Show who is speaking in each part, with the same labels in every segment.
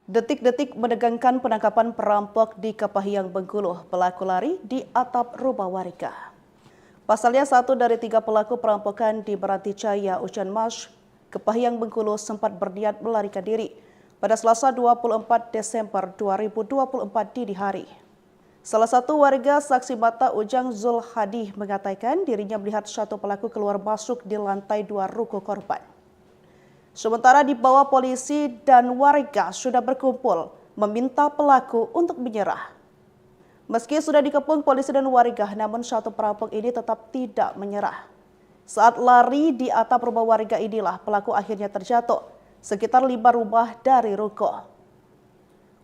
Speaker 1: Detik-detik menegangkan penangkapan perampok di Kepahyang, Bengkulu. Pelaku lari di atap rumah warga. Pasalnya, satu dari tiga pelaku perampokan di Beranticaya, Ucan Mas, Kepahyang, Bengkulu sempat berniat melarikan diri pada Selasa 24 Desember 2024 dini hari. Salah satu warga saksi mata Ujang Zul Hadi mengatakan dirinya melihat satu pelaku keluar masuk di lantai 2 ruko korban. Sementara di bawah polisi dan warga sudah berkumpul meminta pelaku untuk menyerah. Meski sudah dikepung polisi dan warga, namun satu perampok ini tetap tidak menyerah. Saat lari di atap rumah warga inilah pelaku akhirnya terjatuh sekitar 5 rumah dari ruko.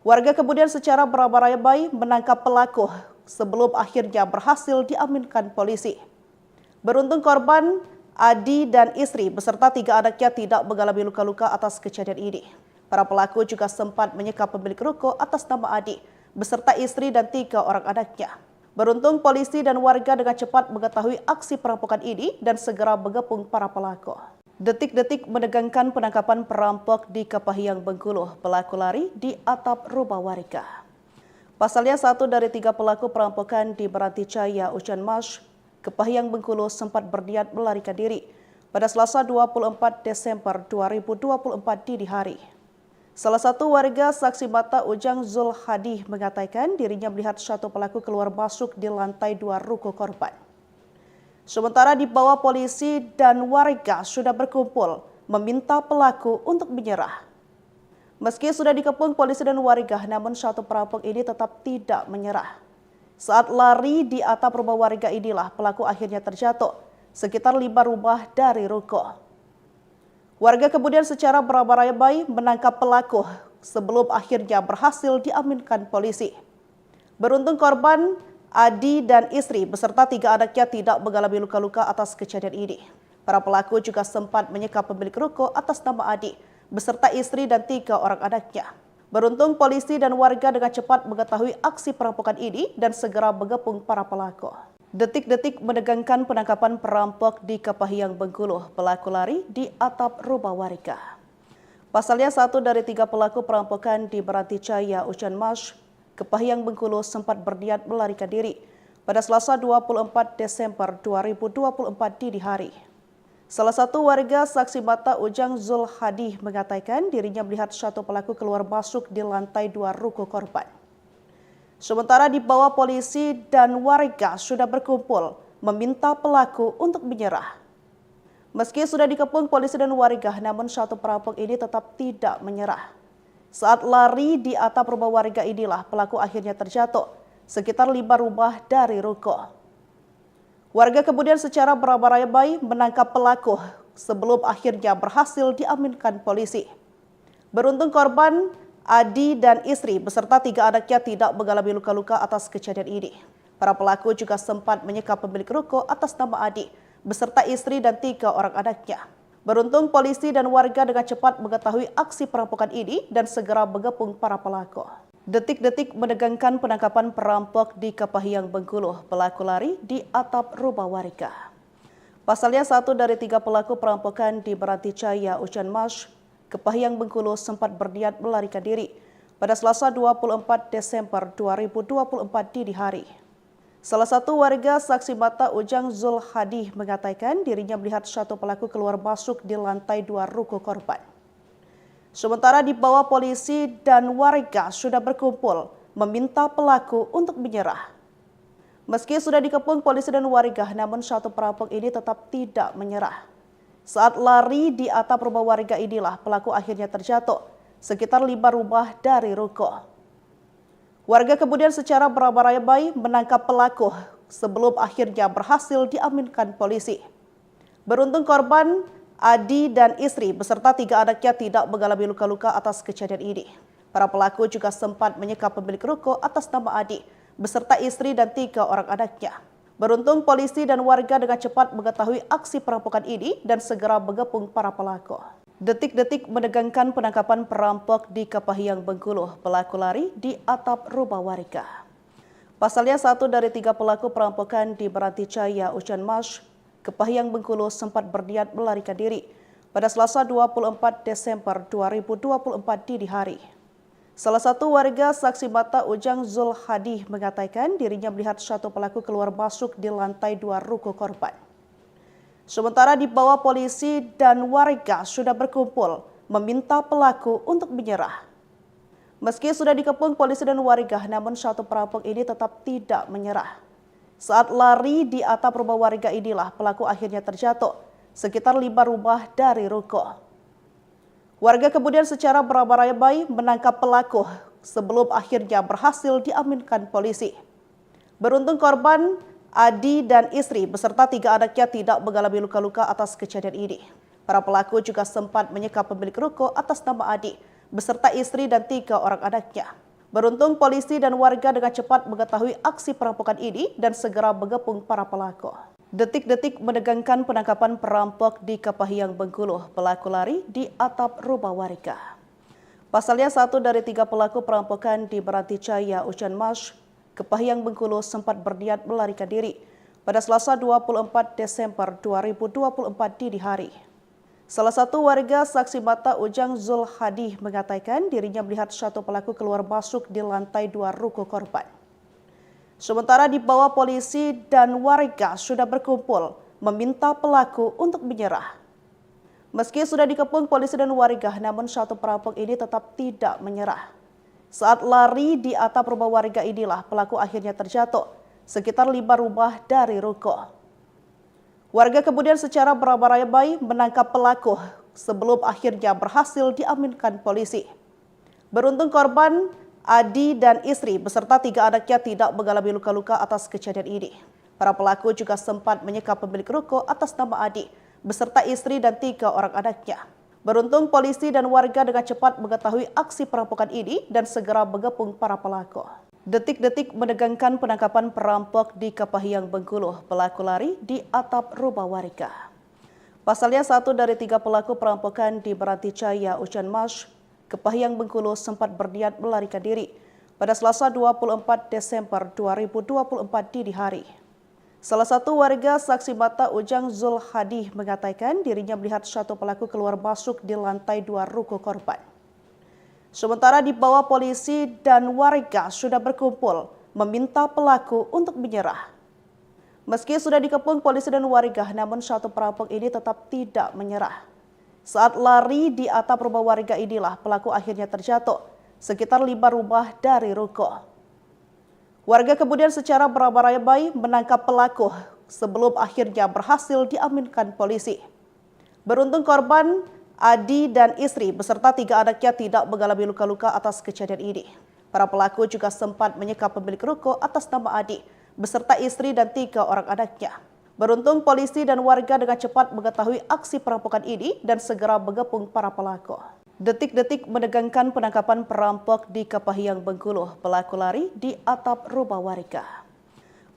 Speaker 1: Warga kemudian secara beramai-ramai menangkap pelaku sebelum akhirnya berhasil diamankan polisi. Beruntung korban Adi dan istri beserta 3 anaknya tidak mengalami luka-luka atas kejadian ini. Para pelaku juga sempat menyekap pemilik ruko atas nama Adi beserta istri dan 3 orang anaknya. Beruntung polisi dan warga dengan cepat mengetahui aksi perampokan ini dan segera mengepung para pelaku. Detik-detik menegangkan penangkapan perampok di Kepahyang, Bengkulu. Pelaku lari di atap rumah warga. Pasalnya, satu dari 3 pelaku perampokan di Beranticaya, Ucan Mas, Kepahyang, Bengkulu sempat berniat melarikan diri pada Selasa 24 Desember 2024 dini hari. Salah satu warga saksi mata Ujang Zul Hadi mengatakan dirinya melihat satu pelaku keluar masuk di lantai 2 ruko korban. Sementara di bawah polisi dan warga sudah berkumpul meminta pelaku untuk menyerah. Meski sudah dikepung polisi dan warga, namun satu perampok ini tetap tidak menyerah. Saat lari di atap rumah warga inilah pelaku akhirnya terjatuh sekitar 5 rumah dari ruko. Warga kemudian secara beramai-ramai menangkap pelaku sebelum akhirnya berhasil diamankan polisi. Beruntung korban Adi dan istri beserta 3 anaknya tidak mengalami luka-luka atas kejadian ini. Para pelaku juga sempat menyekap pemilik ruko atas nama Adi beserta istri dan 3 orang anaknya. Beruntung polisi dan warga dengan cepat mengetahui aksi perampokan ini dan segera mengepung para pelaku. Detik-detik menegangkan penangkapan perampok di Kepahyang, Bengkulu. Pelaku lari di atap rumah warga. Pasalnya, satu dari 3 pelaku perampokan di Beranticaya, Ucan Mas, Kepahyang, Bengkulu sempat berniat melarikan diri pada Selasa 24 Desember 2024 dini hari. Salah satu warga saksi mata Ujang Zul Hadi mengatakan dirinya melihat satu pelaku keluar masuk di lantai 2 ruko korban. Sementara di bawah polisi dan warga sudah berkumpul meminta pelaku untuk menyerah. Meski sudah dikepung polisi dan warga, namun satu perampok ini tetap tidak menyerah. Saat lari di atap rumah warga inilah pelaku akhirnya terjatuh sekitar 5 rumah dari ruko. Warga kemudian secara beramai-ramai menangkap pelaku sebelum akhirnya berhasil diamankan polisi. Beruntung korban Adi dan istri beserta 3 anaknya tidak mengalami luka-luka atas kejadian ini. Para pelaku juga sempat menyekap pemilik ruko atas nama Adi beserta istri dan 3 orang anaknya. Beruntung polisi dan warga dengan cepat mengetahui aksi perampokan ini dan segera mengepung para pelaku. Detik-detik menegangkan penangkapan perampok di Kepahyang, Bengkulu. Pelaku lari di atap rumah warga. Pasalnya, satu dari 3 pelaku perampokan di Beranticaya, Ucan Mas, Kepahyang, Bengkulu sempat berniat melarikan diri pada Selasa 24 Desember 2024 dini hari. Salah satu warga saksi mata Ujang Zul Hadi mengatakan dirinya melihat satu pelaku keluar masuk di lantai 2 ruko korban. Sementara di bawah polisi dan warga sudah berkumpul meminta pelaku untuk menyerah. Meski sudah dikepung polisi dan warga, namun satu perampok ini tetap tidak menyerah. Saat lari di atap rumah warga inilah pelaku akhirnya terjatuh sekitar 5 rumah dari ruko. Warga kemudian secara beramai-ramai menangkap pelaku sebelum akhirnya berhasil diamankan polisi. Beruntung korban Adi dan istri beserta 3 anaknya tidak mengalami luka-luka atas kejadian ini. Para pelaku juga sempat menyekap pemilik ruko atas nama Adi beserta istri dan 3 orang anaknya. Beruntung polisi dan warga dengan cepat mengetahui aksi perampokan ini dan segera mengepung para pelaku. Detik-detik menegangkan penangkapan perampok di Kepahyang, Bengkulu. Pelaku lari di atap rumah warga. Pasalnya, satu dari 3 pelaku perampokan di Beranticaya, Ucan Mas, Kepahyang, Bengkulu sempat berniat melarikan diri pada Selasa 24 Desember 2024 dini hari. Salah satu warga saksi mata Ujang Zul Hadi mengatakan dirinya melihat satu pelaku keluar masuk di lantai 2 ruko korban. Sementara di bawah polisi dan warga sudah berkumpul meminta pelaku untuk menyerah. Meski sudah dikepung polisi dan warga, namun satu perampok ini tetap tidak menyerah. Saat lari di atap rumah warga inilah pelaku akhirnya terjatuh sekitar 5 rumah dari ruko. Warga kemudian secara beramai-ramai menangkap pelaku sebelum akhirnya berhasil diamankan polisi. Beruntung korban, Adi dan istri beserta 3 anaknya tidak mengalami luka-luka atas kejadian ini. Para pelaku juga sempat menyekap pemilik ruko atas nama Adi beserta istri dan 3 orang anaknya. Beruntung polisi dan warga dengan cepat mengetahui aksi perampokan ini dan segera mengepung para pelaku. Detik-detik menegangkan penangkapan perampok di Kepahyang, Bengkulu. Pelaku lari di atap rumah warga. Pasalnya 1 dari 3 pelaku perampokan di Beranticaya, Ucan Mas, Kepahyang, Bengkulu sempat berniat melarikan diri pada Selasa 24 Desember 2024 dini hari. Salah satu warga saksi mata Ujang Zul Hadi mengatakan dirinya melihat satu pelaku keluar masuk di lantai 2 ruko korban. Sementara di bawah polisi dan warga sudah berkumpul meminta pelaku untuk menyerah. Meski sudah dikepung polisi dan warga, namun satu perampok ini tetap tidak menyerah. Saat lari di atap rumah warga inilah pelaku akhirnya terjatuh sekitar 5 rumah dari ruko. Warga kemudian secara beramai-ramai menangkap pelaku sebelum akhirnya berhasil diamankan polisi. Beruntung korban, Adi dan istri beserta 3 anaknya tidak mengalami luka-luka atas kejadian ini. Para pelaku juga sempat menyekap pemilik ruko atas nama Adi beserta istri dan 3 orang anaknya. Beruntung polisi dan warga dengan cepat mengetahui aksi perampokan ini dan segera mengepung para pelaku. Detik-detik menegangkan penangkapan perampok di Kepahyang, Bengkulu. Pelaku lari di atap rumah warga. Pasalnya 1 dari 3 pelaku perampokan di Beranticaya, Ucan Mas, Kepahyang, Bengkulu sempat berniat melarikan diri pada Selasa 24 Desember 2024 dini hari. Salah satu warga saksi mata Ujang Zul Hadi mengatakan dirinya melihat satu pelaku keluar masuk di lantai 2 ruko korban. Sementara di bawah polisi dan warga sudah berkumpul meminta pelaku untuk menyerah. Meski sudah dikepung polisi dan warga, namun satu perampok ini tetap tidak menyerah. Saat lari di atap rumah warga inilah pelaku akhirnya terjatuh sekitar 5 rumah dari ruko. Warga kemudian secara beramai-ramai menangkap pelaku sebelum akhirnya berhasil diamankan polisi. Beruntung korban, Adi dan istri beserta 3 anaknya tidak mengalami luka-luka atas kejadian ini. Para pelaku juga sempat menyekap pemilik ruko atas nama Adi beserta istri dan 3 orang anaknya. Beruntung polisi dan warga dengan cepat mengetahui aksi perampokan ini dan segera mengepung para pelaku. Detik-detik menegangkan penangkapan perampok di Kepahyang, Bengkulu. Pelaku lari di atap rumah warga.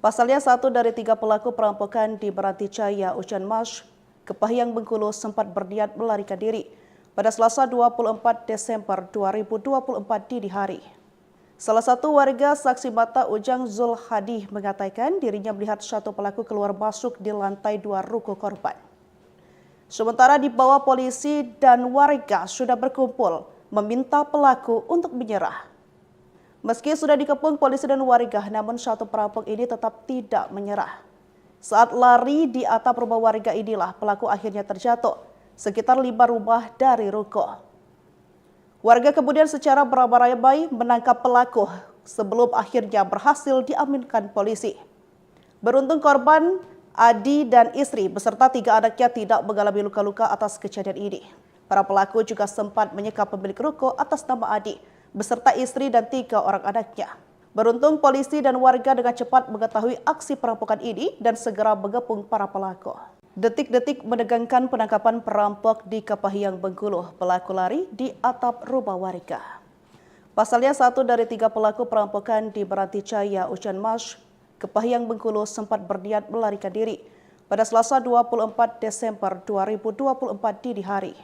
Speaker 1: Pasalnya 1 dari 3 pelaku perampokan di Beranticaya, Ucan Mas, Kepahyang, Bengkulu sempat berniat melarikan diri pada Selasa 24 Desember 2024 dini hari. Salah satu warga saksi mata Ujang Zul Hadi mengatakan dirinya melihat satu pelaku keluar masuk di lantai 2 ruko korban. Sementara di bawah polisi dan warga sudah berkumpul meminta pelaku untuk menyerah. Meski sudah dikepung polisi dan warga, namun satu perampok ini tetap tidak menyerah. Saat lari di atap rumah warga inilah pelaku akhirnya terjatuh sekitar 5 rumah dari ruko. Warga kemudian secara beramai-ramai menangkap pelaku sebelum akhirnya berhasil diamankan polisi. Beruntung korban, Adi dan istri beserta 3 anaknya tidak mengalami luka-luka atas kejadian ini. Para pelaku juga sempat menyekap pemilik ruko atas nama Adi beserta istri dan 3 orang anaknya. Beruntung polisi dan warga dengan cepat mengetahui aksi perampokan ini dan segera mengepung para pelaku. Detik-detik menegangkan penangkapan perampok di Kepahyang, Bengkulu. Pelaku lari di atap rumah warga. Pasalnya 1 dari 3 pelaku perampokan di Beranticaya, Ucan Mas, Kepahyang, Bengkulu sempat berniat melarikan diri pada Selasa 24 Desember 2024 dini hari.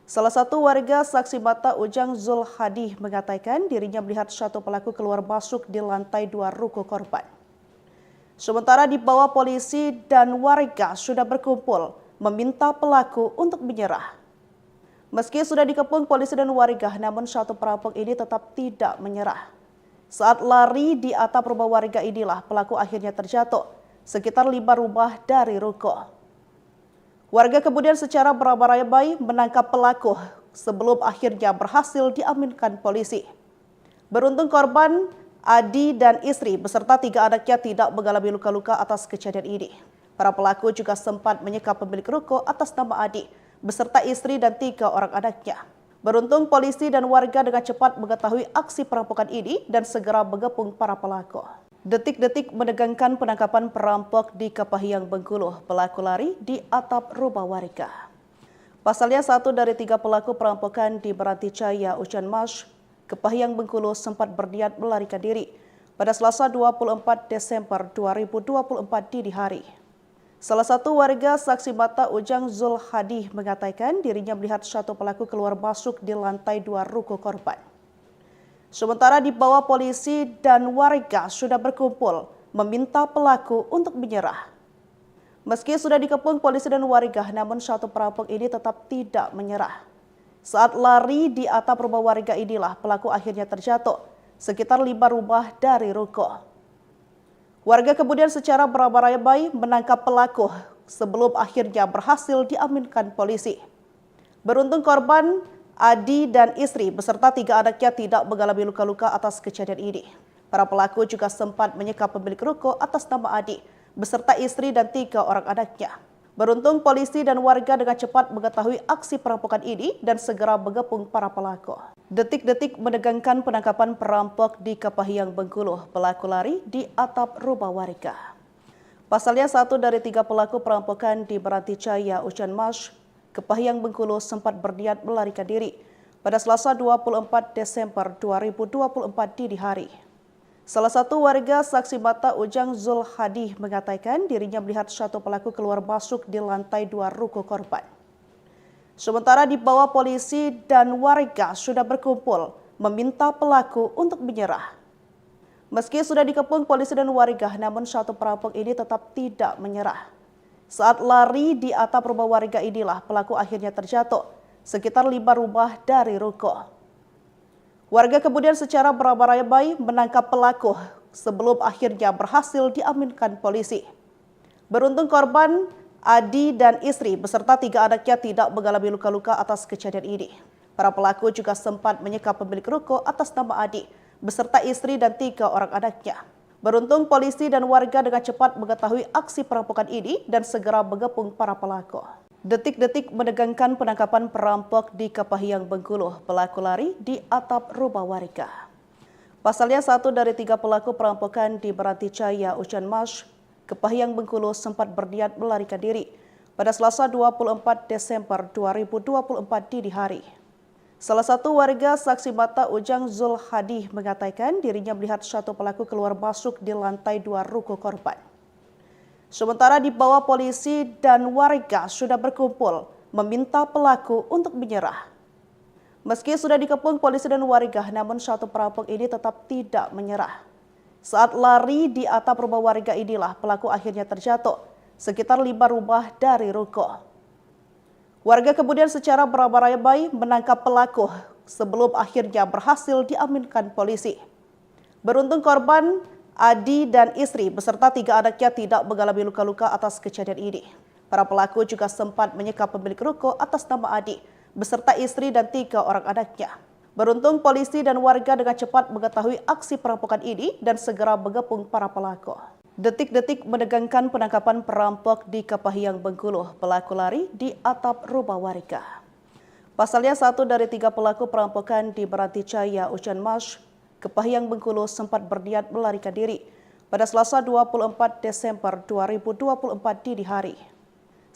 Speaker 1: Salah satu warga saksi mata Ujang Zul Hadi mengatakan dirinya melihat satu pelaku keluar masuk di lantai 2 ruko korban. Sementara di bawah polisi dan warga sudah berkumpul meminta pelaku untuk menyerah. Meski sudah dikepung polisi dan warga, namun satu perampok ini tetap tidak menyerah. Saat lari di atap rumah warga inilah pelaku akhirnya terjatuh sekitar 5 rumah dari ruko. Warga kemudian secara beramai-ramai menangkap pelaku sebelum akhirnya berhasil diamankan polisi. Beruntung korban, Adi dan istri beserta 3 anaknya tidak mengalami luka-luka atas kejadian ini. Para pelaku juga sempat menyekap pemilik ruko atas nama Adi beserta istri dan 3 orang anaknya. Beruntung polisi dan warga dengan cepat mengetahui aksi perampokan ini dan segera mengepung para pelaku. Detik-detik menegangkan penangkapan perampok di Kepahyang, Bengkulu. Pelaku lari di atap rumah warga. Pasalnya 1 dari 3 pelaku perampokan di Meranticaya, Ucan Mas, Kepahyang, Bengkulu sempat berniat melarikan diri pada Selasa 24 Desember 2024 dini hari. Salah satu warga saksi mata Ujang Zul Hadi mengatakan dirinya melihat satu pelaku keluar masuk di lantai 2 ruko korban. Sementara di bawah polisi dan warga sudah berkumpul meminta pelaku untuk menyerah. Meski sudah dikepung polisi dan warga, namun satu perampok ini tetap tidak menyerah. Saat lari di atap rumah warga inilah pelaku akhirnya terjatuh sekitar 5 rumah dari ruko. Warga kemudian secara beramai-ramai menangkap pelaku sebelum akhirnya berhasil diamankan polisi. Beruntung korban, Adi dan istri beserta 3 anaknya tidak mengalami luka-luka atas kejadian ini. Para pelaku juga sempat menyekap pemilik ruko atas nama Adi beserta istri dan 3 orang anaknya. Beruntung polisi dan warga dengan cepat mengetahui aksi perampokan ini dan segera mengepung para pelaku. Detik-detik menegangkan penangkapan perampok di Kepahyang, Bengkulu. Pelaku lari di atap rumah warga. Pasalnya 1 dari 3 pelaku perampokan di Meranticaya, Ucan Mas, Kepahyang, Bengkulu sempat berniat melarikan diri pada Selasa 24 Desember 2024 dini hari. Salah satu warga saksi mata Ujang Zul Hadi mengatakan dirinya melihat satu pelaku keluar masuk di lantai 2 ruko korban. Sementara di bawah polisi dan warga sudah berkumpul meminta pelaku untuk menyerah. Meski sudah dikepung polisi dan warga, namun satu perampok ini tetap tidak menyerah. Saat lari di atap rumah warga inilah pelaku akhirnya terjatuh sekitar 5 rumah dari ruko. Warga kemudian secara beramai-ramai menangkap pelaku sebelum akhirnya berhasil diamankan polisi. Beruntung korban, Adi dan istri beserta 3 anaknya tidak mengalami luka-luka atas kejadian ini. Para pelaku juga sempat menyekap pemilik ruko atas nama Adi beserta istri dan 3 orang anaknya. Beruntung polisi dan warga dengan cepat mengetahui aksi perampokan ini dan segera mengepung para pelaku. Detik-detik menegangkan penangkapan perampok di Kepahyang, Bengkulu. Pelaku lari di atap rumah warga. Pasalnya 1 dari 3 pelaku perampokan di Meranticaya, Ucan Mas, Kepahyang, Bengkulu sempat berniat melarikan diri pada Selasa 24 Desember 2024 dini hari. Salah satu warga saksi mata Ujang Zul Hadi mengatakan dirinya melihat satu pelaku keluar masuk di lantai 2 ruko korban. Sementara di bawah polisi dan warga sudah berkumpul meminta pelaku untuk menyerah. Meski sudah dikepung polisi dan warga, namun satu perampok ini tetap tidak menyerah. Saat lari di atap rumah warga inilah pelaku akhirnya terjatuh sekitar 5 rumah dari ruko. Warga kemudian secara beramai-ramai menangkap pelaku sebelum akhirnya berhasil diamankan polisi. Beruntung korban, Adi dan istri beserta 3 anaknya tidak mengalami luka-luka atas kejadian ini. Para pelaku juga sempat menyekap pemilik ruko atas nama Adi beserta istri dan 3 orang anaknya. Beruntung polisi dan warga dengan cepat mengetahui aksi perampokan ini dan segera mengepung para pelaku. Detik-detik menegangkan penangkapan perampok di Kepahyang, Bengkulu. Pelaku lari di atap rumah warga. Pasalnya 1 dari 3 pelaku perampokan di Meranticaya, Ucan Mas, Kepahyang, Bengkulu sempat berniat melarikan diri pada Selasa 24 Desember 2024 dini hari.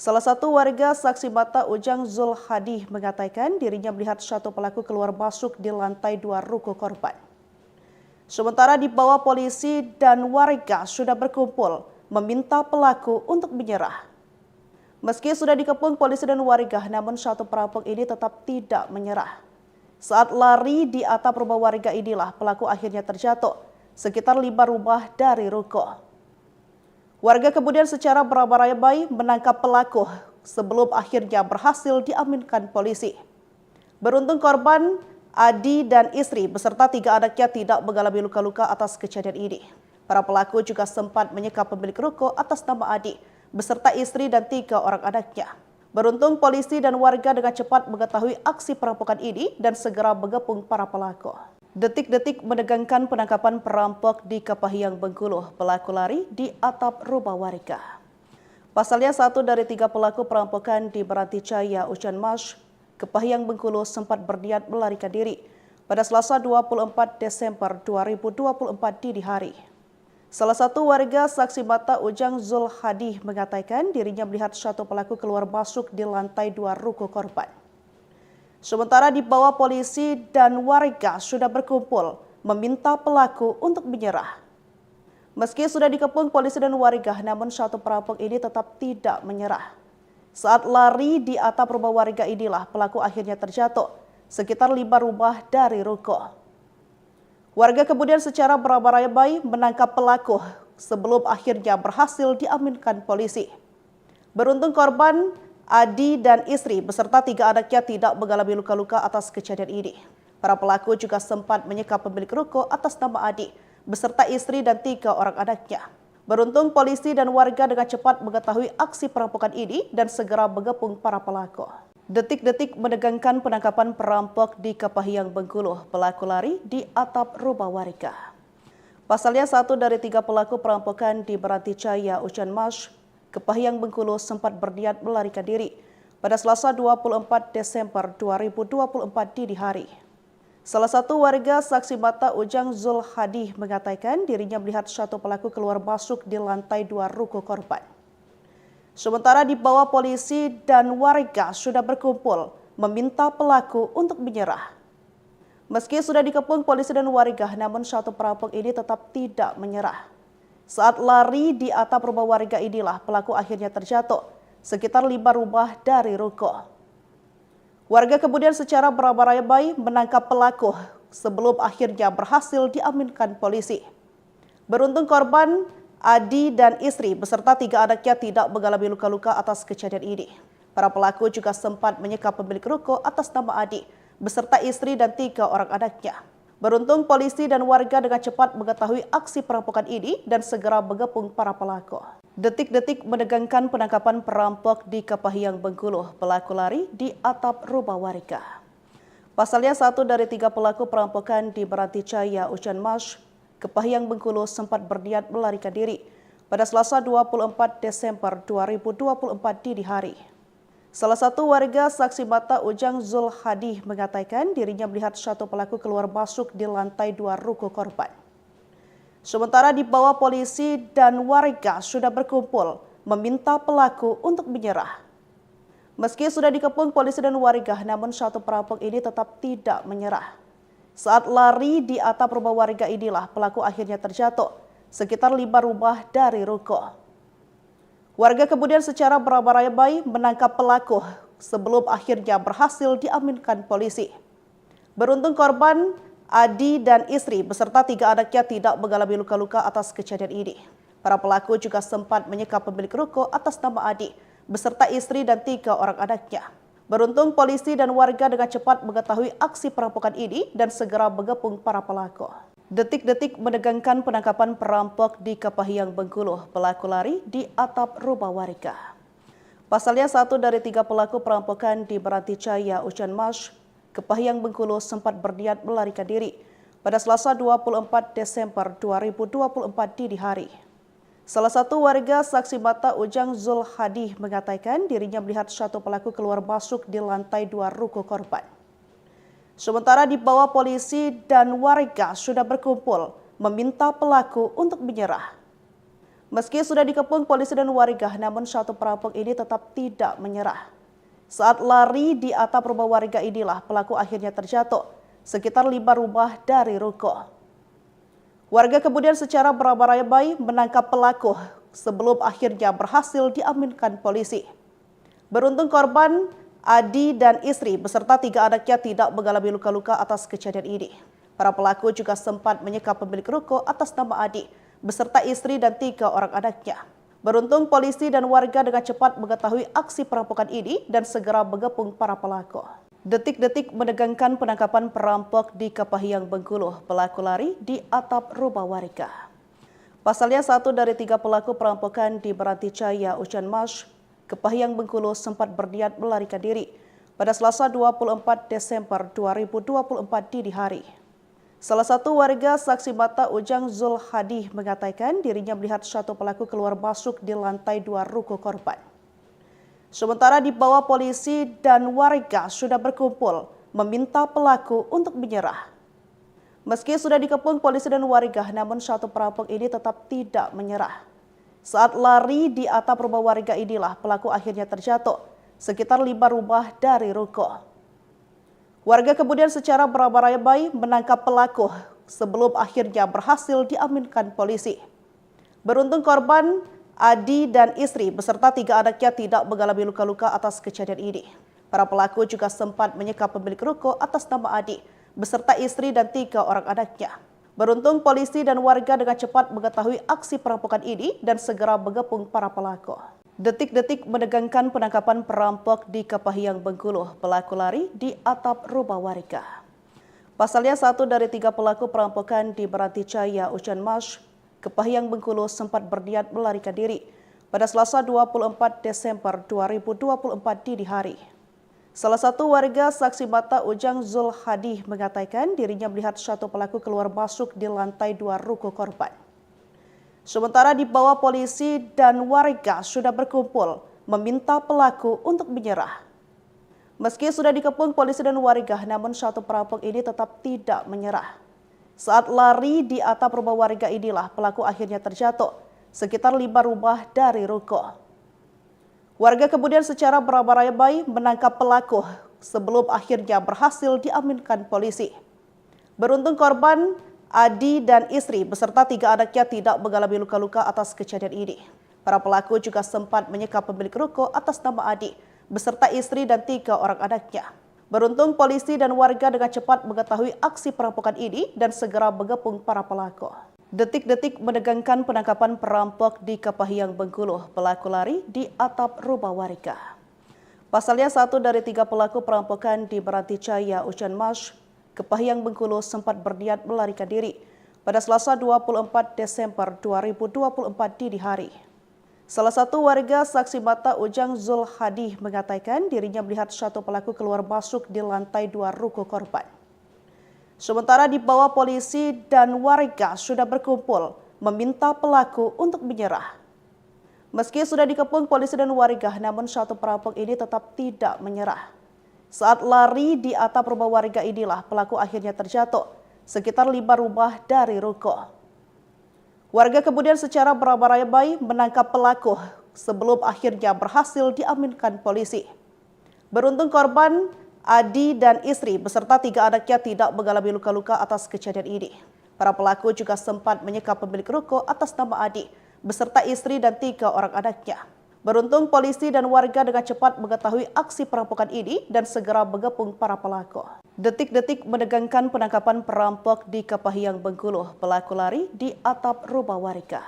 Speaker 1: Salah satu warga saksi mata Ujang Zul Hadi mengatakan dirinya melihat satu pelaku keluar masuk di lantai 2 ruko korban. Sementara di bawah polisi dan warga sudah berkumpul meminta pelaku untuk menyerah. Meski sudah dikepung polisi dan warga, namun satu perampok ini tetap tidak menyerah. Saat lari di atap rumah warga inilah pelaku akhirnya terjatuh sekitar 5 rumah dari ruko. Warga kemudian secara beramai-ramai menangkap pelaku sebelum akhirnya berhasil diamankan polisi. Beruntung korban, Adi dan istri beserta 3 anaknya tidak mengalami luka-luka atas kejadian ini. Para pelaku juga sempat menyekap pemilik ruko atas nama Adi beserta istri dan 3 orang anaknya. Beruntung polisi dan warga dengan cepat mengetahui aksi perampokan ini dan segera mengepung para pelaku. Detik-detik menegangkan penangkapan perampok di Kepahyang, Bengkulu. Pelaku lari di atap rumah warga. Pasalnya 1 dari 3 pelaku perampokan di Beranticaya, Ucan Mas, Kepahyang, Bengkulu sempat berniat melarikan diri pada Selasa 24 Desember 2024 dini hari. Salah satu warga saksi mata Ujang Zulhadi mengatakan dirinya melihat satu pelaku keluar masuk di lantai 2 ruko korban. Sementara di bawah polisi dan warga sudah berkumpul meminta pelaku untuk menyerah. Meski sudah dikepung polisi dan warga, namun satu perampok ini tetap tidak menyerah. Saat lari di atap rumah warga inilah pelaku akhirnya terjatuh sekitar 5 rumah dari ruko. Warga kemudian secara beramai-ramai menangkap pelaku sebelum akhirnya berhasil diamankan polisi. Beruntung korban, Adi dan istri beserta 3 anaknya tidak mengalami luka-luka atas kejadian ini. Para pelaku juga sempat menyekap pemilik ruko atas nama Adi beserta istri dan 3 orang anaknya. Beruntung polisi dan warga dengan cepat mengetahui aksi perampokan ini dan segera mengepung para pelaku. Detik-detik menegangkan penangkapan perampok di Kepahyang, Bengkulu. Pelaku lari di atap rumah warga. Pasalnya 1 dari 3 pelaku perampokan di Beranticaya, Ucan Mas, Kepahyang, Bengkulu sempat berniat melarikan diri pada Selasa 24 Desember 2024 dini hari. Salah satu warga saksi mata Ujang Zulhadi mengatakan dirinya melihat satu pelaku keluar masuk di lantai 2 ruko korban. Sementara di bawah polisi dan warga sudah berkumpul meminta pelaku untuk menyerah. Meski sudah dikepung polisi dan warga, namun satu perampok ini tetap tidak menyerah. Saat lari di atap rumah warga inilah pelaku akhirnya terjatuh sekitar 5 rumah dari ruko. Warga kemudian secara beramai-ramai menangkap pelaku sebelum akhirnya berhasil diamankan polisi. Beruntung korban, Adi dan istri beserta 3 anaknya tidak mengalami luka-luka atas kejadian ini. Para pelaku juga sempat menyekap pemilik ruko atas nama Adi beserta istri dan 3 orang anaknya. Beruntung polisi dan warga dengan cepat mengetahui aksi perampokan ini dan segera mengepung para pelaku. Detik-detik menegangkan penangkapan perampok di Kepahyang, Bengkulu. Pelaku lari di atap rumah warga. Pasalnya 1 dari 3 pelaku perampokan di Beranticaya, Ucan Mas, Kepahyang, Bengkulu sempat berniat melarikan diri pada Selasa 24 Desember 2024 dini hari. Salah satu warga saksi mata Ujang Zulhadi mengatakan dirinya melihat satu pelaku keluar masuk di lantai 2 ruko korban. Sementara di bawah polisi dan warga sudah berkumpul meminta pelaku untuk menyerah. Meski sudah dikepung polisi dan warga, namun satu perampok ini tetap tidak menyerah. Saat lari di atap rumah warga inilah pelaku akhirnya terjatuh sekitar 5 rumah dari ruko. Warga kemudian secara beramai-ramai menangkap pelaku sebelum akhirnya berhasil diamankan polisi. Beruntung korban, Adi dan istri beserta 3 anaknya tidak mengalami luka-luka atas kejadian ini. Para pelaku juga sempat menyekap pemilik ruko atas nama Adi beserta istri dan 3 orang anaknya. Beruntung polisi dan warga dengan cepat mengetahui aksi perampokan ini dan segera mengepung para pelaku. Detik-detik menegangkan penangkapan perampok di Kepahyang, Bengkulu. Pelaku lari di atap rumah warga. Pasalnya 1 dari 3 pelaku perampokan di Beranticaya, Ucan Mas, Kepahyang, Bengkulu sempat berniat melarikan diri pada Selasa 24 Desember 2024 dini hari. Salah satu warga saksi mata Ujang Zulhadi mengatakan dirinya melihat satu pelaku keluar masuk di lantai 2 ruko korban. Sementara di bawah polisi dan warga sudah berkumpul meminta pelaku untuk menyerah. Meski sudah dikepung polisi dan warga, namun satu perampok ini tetap tidak menyerah. Saat lari di atap rumah warga inilah pelaku akhirnya terjatuh sekitar 5 rumah dari ruko. Warga kemudian secara beramai-ramai menangkap pelaku sebelum akhirnya berhasil diamankan polisi. Beruntung korban, Adi dan istri beserta 3 anaknya tidak mengalami luka-luka atas kejadian ini. Para pelaku juga sempat menyekap pemilik ruko atas nama Adi beserta istri dan 3 orang anaknya. Beruntung polisi dan warga dengan cepat mengetahui aksi perampokan ini dan segera mengepung para pelaku. Detik-detik menegangkan penangkapan perampok di Kepahiang, Bengkulu. Pelaku lari di atap rumah warga. Pasalnya, 1 dari 3 pelaku perampokan di Beranticaya, Ucan Mas, Kepahiang, Bengkulu sempat berniat melarikan diri pada Selasa 24 Desember 2024 dini hari. Salah satu warga saksi mata Ujang Zul Hadi mengatakan dirinya melihat satu pelaku keluar masuk di lantai 2 ruko korban. Sementara di bawah polisi dan warga sudah berkumpul meminta pelaku untuk menyerah. Meski sudah dikepung polisi dan warga, namun satu perampok ini tetap tidak menyerah. Saat lari di atap rumah warga inilah pelaku akhirnya terjatuh sekitar 5 rumah dari ruko. Warga kemudian secara beramai-ramai menangkap pelaku sebelum akhirnya berhasil diamankan polisi. Beruntung korban Adi dan istri beserta 3 anaknya tidak mengalami luka-luka atas kejadian ini. Para pelaku juga sempat menyekap pemilik ruko atas nama Adi beserta istri dan 3 orang anaknya. Beruntung polisi dan warga dengan cepat mengetahui aksi perampokan ini dan segera mengepung para pelaku. Detik-detik menegangkan penangkapan perampok di Kepahiang, Bengkulu. Pelaku lari di atap rumah warga. Pasalnya, 1 dari 3 pelaku perampokan di Beranticaya, Ucan Mas, Kepahiang, Bengkulu sempat berniat melarikan diri pada Selasa 24 Desember 2024 dini hari. Salah satu warga saksi mata Ujang Zul Hadi mengatakan dirinya melihat satu pelaku keluar masuk di lantai 2 ruko korban. Sementara di bawah polisi dan warga sudah berkumpul meminta pelaku untuk menyerah. Meski sudah dikepung polisi dan warga, namun satu perampok ini tetap tidak menyerah. Saat lari di atap rumah warga inilah pelaku akhirnya terjatuh sekitar 5 rumah dari ruko. Warga kemudian secara beramai-ramai menangkap pelaku sebelum akhirnya berhasil diamankan polisi. Beruntung korban Adi dan istri beserta 3 anaknya tidak mengalami luka-luka atas kejadian ini. Para pelaku juga sempat menyekap pemilik ruko atas nama Adi beserta istri dan 3 orang anaknya. Beruntung polisi dan warga dengan cepat mengetahui aksi perampokan ini dan segera mengepung para pelaku. Detik-detik menegangkan penangkapan perampok di Kepahiang, Bengkulu. Pelaku lari di atap rumah warga. Pasalnya, 1 dari 3 pelaku perampokan di Beranticaya, Ucan Mas, Kepahiang, Bengkulu sempat berniat melarikan diri pada Selasa 24 Desember 2024 dini hari. Salah satu warga saksi mata Ujang Zul Hadi mengatakan dirinya melihat satu pelaku keluar masuk di lantai 2 ruko korban. Sementara di bawah polisi dan warga sudah berkumpul meminta pelaku untuk menyerah. Meski sudah dikepung polisi dan warga, namun satu perampok ini tetap tidak menyerah. Saat lari di atap rumah warga inilah pelaku akhirnya terjatuh sekitar 5 rumah dari ruko. Warga kemudian secara beramai-ramai menangkap pelaku sebelum akhirnya berhasil diamankan polisi. Beruntung korban Adi dan istri beserta 3 anaknya tidak mengalami luka-luka atas kejadian ini. Para pelaku juga sempat menyekap pemilik ruko atas nama Adi beserta istri dan 3 orang anaknya. Beruntung polisi dan warga dengan cepat mengetahui aksi perampokan ini dan segera mengepung para pelaku. Detik-detik menegangkan penangkapan perampok di Kepahiang, Bengkulu. Pelaku lari di atap rumah warga.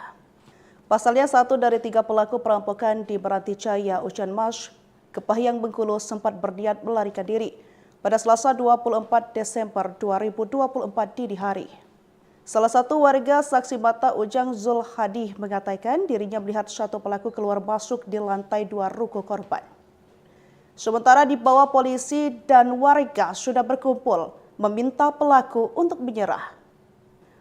Speaker 1: Pasalnya, 1 dari 3 pelaku perampokan di Beranticaya, Ucan Mas, Kepahiang, Bengkulu sempat berniat melarikan diri pada Selasa 24 Desember 2024 dini hari. Salah satu warga saksi mata Ujang Zul Hadi mengatakan dirinya melihat satu pelaku keluar masuk di lantai 2 ruko korban. Sementara di bawah polisi dan warga sudah berkumpul meminta pelaku untuk menyerah.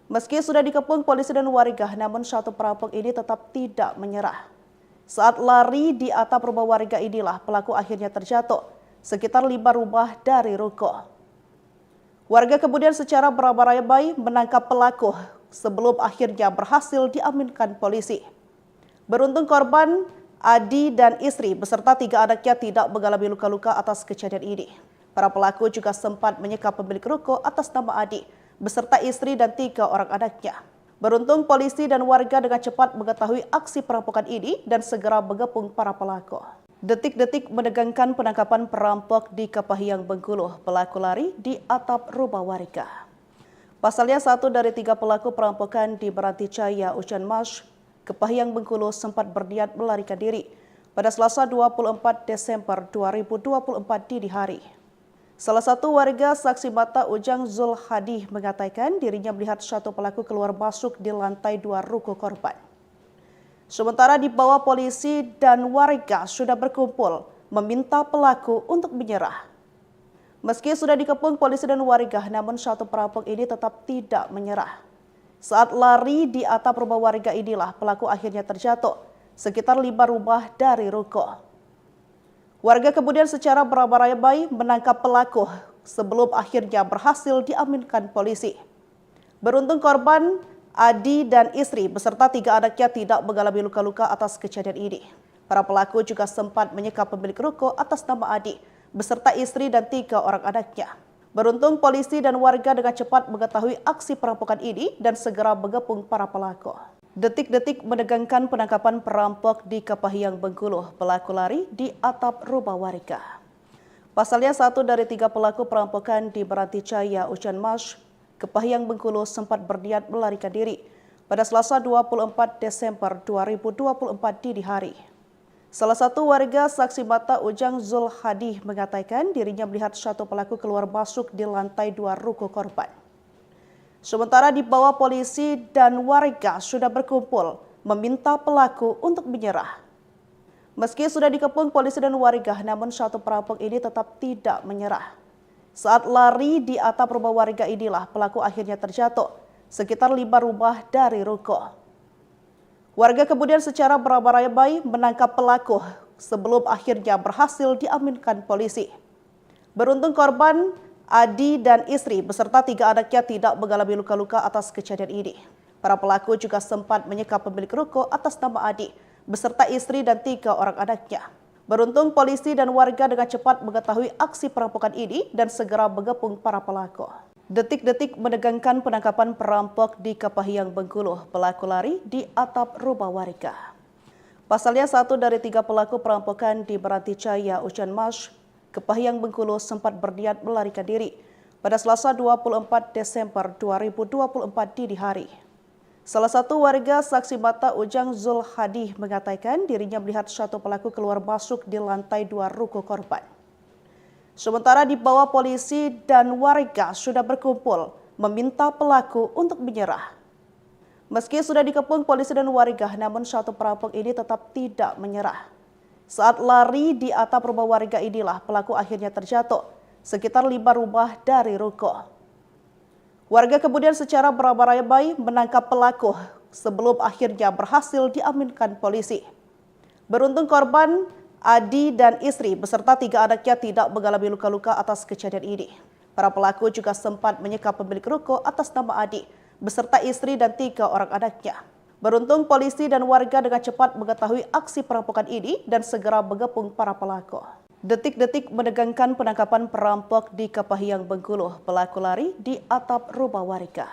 Speaker 1: Meski sudah dikepung polisi dan warga, namun satu perampok ini tetap tidak menyerah. Saat lari di atap rumah warga inilah pelaku akhirnya terjatuh sekitar 5 rumah dari ruko. Warga kemudian secara beramai-ramai menangkap pelaku sebelum akhirnya berhasil diamankan polisi. Beruntung korban Adi dan istri beserta 3 anaknya tidak mengalami luka-luka atas kejadian ini. Para pelaku juga sempat menyekap pemilik ruko atas nama Adi beserta istri dan 3 orang anaknya. Beruntung polisi dan warga dengan cepat mengetahui aksi perampokan ini dan segera mengepung para pelaku. Detik-detik menegangkan penangkapan perampok di Kepahiang, Bengkulu. Pelaku lari di atap rumah warga. Pasalnya, 1 dari 3 pelaku perampokan di Beranticaya, Ucan Mas, Kepahiang, Bengkulu sempat berniat melarikan diri pada Selasa 24 Desember 2024 dini hari. Salah satu warga saksi mata Ujang Zulhadi mengatakan dirinya melihat satu pelaku keluar masuk di lantai 2 ruko korban. Sementara di bawah polisi dan warga sudah berkumpul meminta pelaku untuk menyerah. Meski sudah dikepung polisi dan warga, namun satu perampok ini tetap tidak menyerah. Saat lari di atap rumah warga inilah pelaku akhirnya terjatuh sekitar 5 rumah dari ruko. Warga kemudian secara beramai-ramai menangkap pelaku sebelum akhirnya berhasil diamankan polisi. Beruntung korban, Adi dan istri beserta 3 anaknya tidak mengalami luka-luka atas kejadian ini. Para pelaku juga sempat menyekap pemilik ruko atas nama Adi beserta istri dan 3 orang anaknya. Beruntung polisi dan warga dengan cepat mengetahui aksi perampokan ini dan segera mengepung para pelaku. Detik-detik menegangkan penangkapan perampok di Kepahyang, Bengkulu. Pelaku lari di atap rumah warga. Pasalnya 1 dari 3 pelaku perampokan di Beranticaya, Ucan Mas, Kepahyang, Bengkulu sempat berniat melarikan diri pada Selasa 24 Desember 2024 dini hari. Salah satu warga saksi mata Ujang Zulhadi mengatakan dirinya melihat satu pelaku keluar masuk di lantai 2 ruko korban. Sementara di bawah polisi dan warga sudah berkumpul meminta pelaku untuk menyerah. Meski sudah dikepung polisi dan warga, namun satu perampok ini tetap tidak menyerah. Saat lari di atap rumah warga inilah pelaku akhirnya terjatuh sekitar 5 rumah dari ruko. Warga kemudian secara beramai-ramai menangkap pelaku sebelum akhirnya berhasil diamankan polisi. Beruntung korban, Adi dan istri beserta 3 anaknya tidak mengalami luka-luka atas kejadian ini. Para pelaku juga sempat menyekap pemilik ruko atas nama Adi beserta istri dan 3 orang anaknya. Beruntung polisi dan warga dengan cepat mengetahui aksi perampokan ini dan segera mengepung para pelaku. Detik-detik menegangkan penangkapan perampok di Kepahyang, Bengkulu. Pelaku lari di atap rumah warga. Pasalnya 1 dari 3 pelaku perampokan di Beranticaya, Ucan Mas, Kepahyang, Bengkulu sempat berniat melarikan diri pada Selasa 24 Desember 2024 dini hari. Salah satu warga saksi mata Ujang Zulhadi mengatakan dirinya melihat satu pelaku keluar masuk di lantai 2 ruko korban. Sementara di bawah polisi dan warga sudah berkumpul meminta pelaku untuk menyerah. Meski sudah dikepung polisi dan warga, namun satu perampok ini tetap tidak menyerah. Saat lari di atap rumah warga inilah pelaku akhirnya terjatuh sekitar 5 rumah dari ruko. Warga kemudian secara beramai-ramai menangkap pelaku sebelum akhirnya berhasil diamankan polisi. Beruntung korban, Adi dan istri beserta 3 anaknya tidak mengalami luka-luka atas kejadian ini. Para pelaku juga sempat menyekap pemilik ruko atas nama Adi beserta istri dan 3 orang anaknya. Beruntung polisi dan warga dengan cepat mengetahui aksi perampokan ini dan segera mengepung para pelaku. Detik-detik menegangkan penangkapan perampok di Kepahyang, Bengkulu. Pelaku lari di atap rumah warga.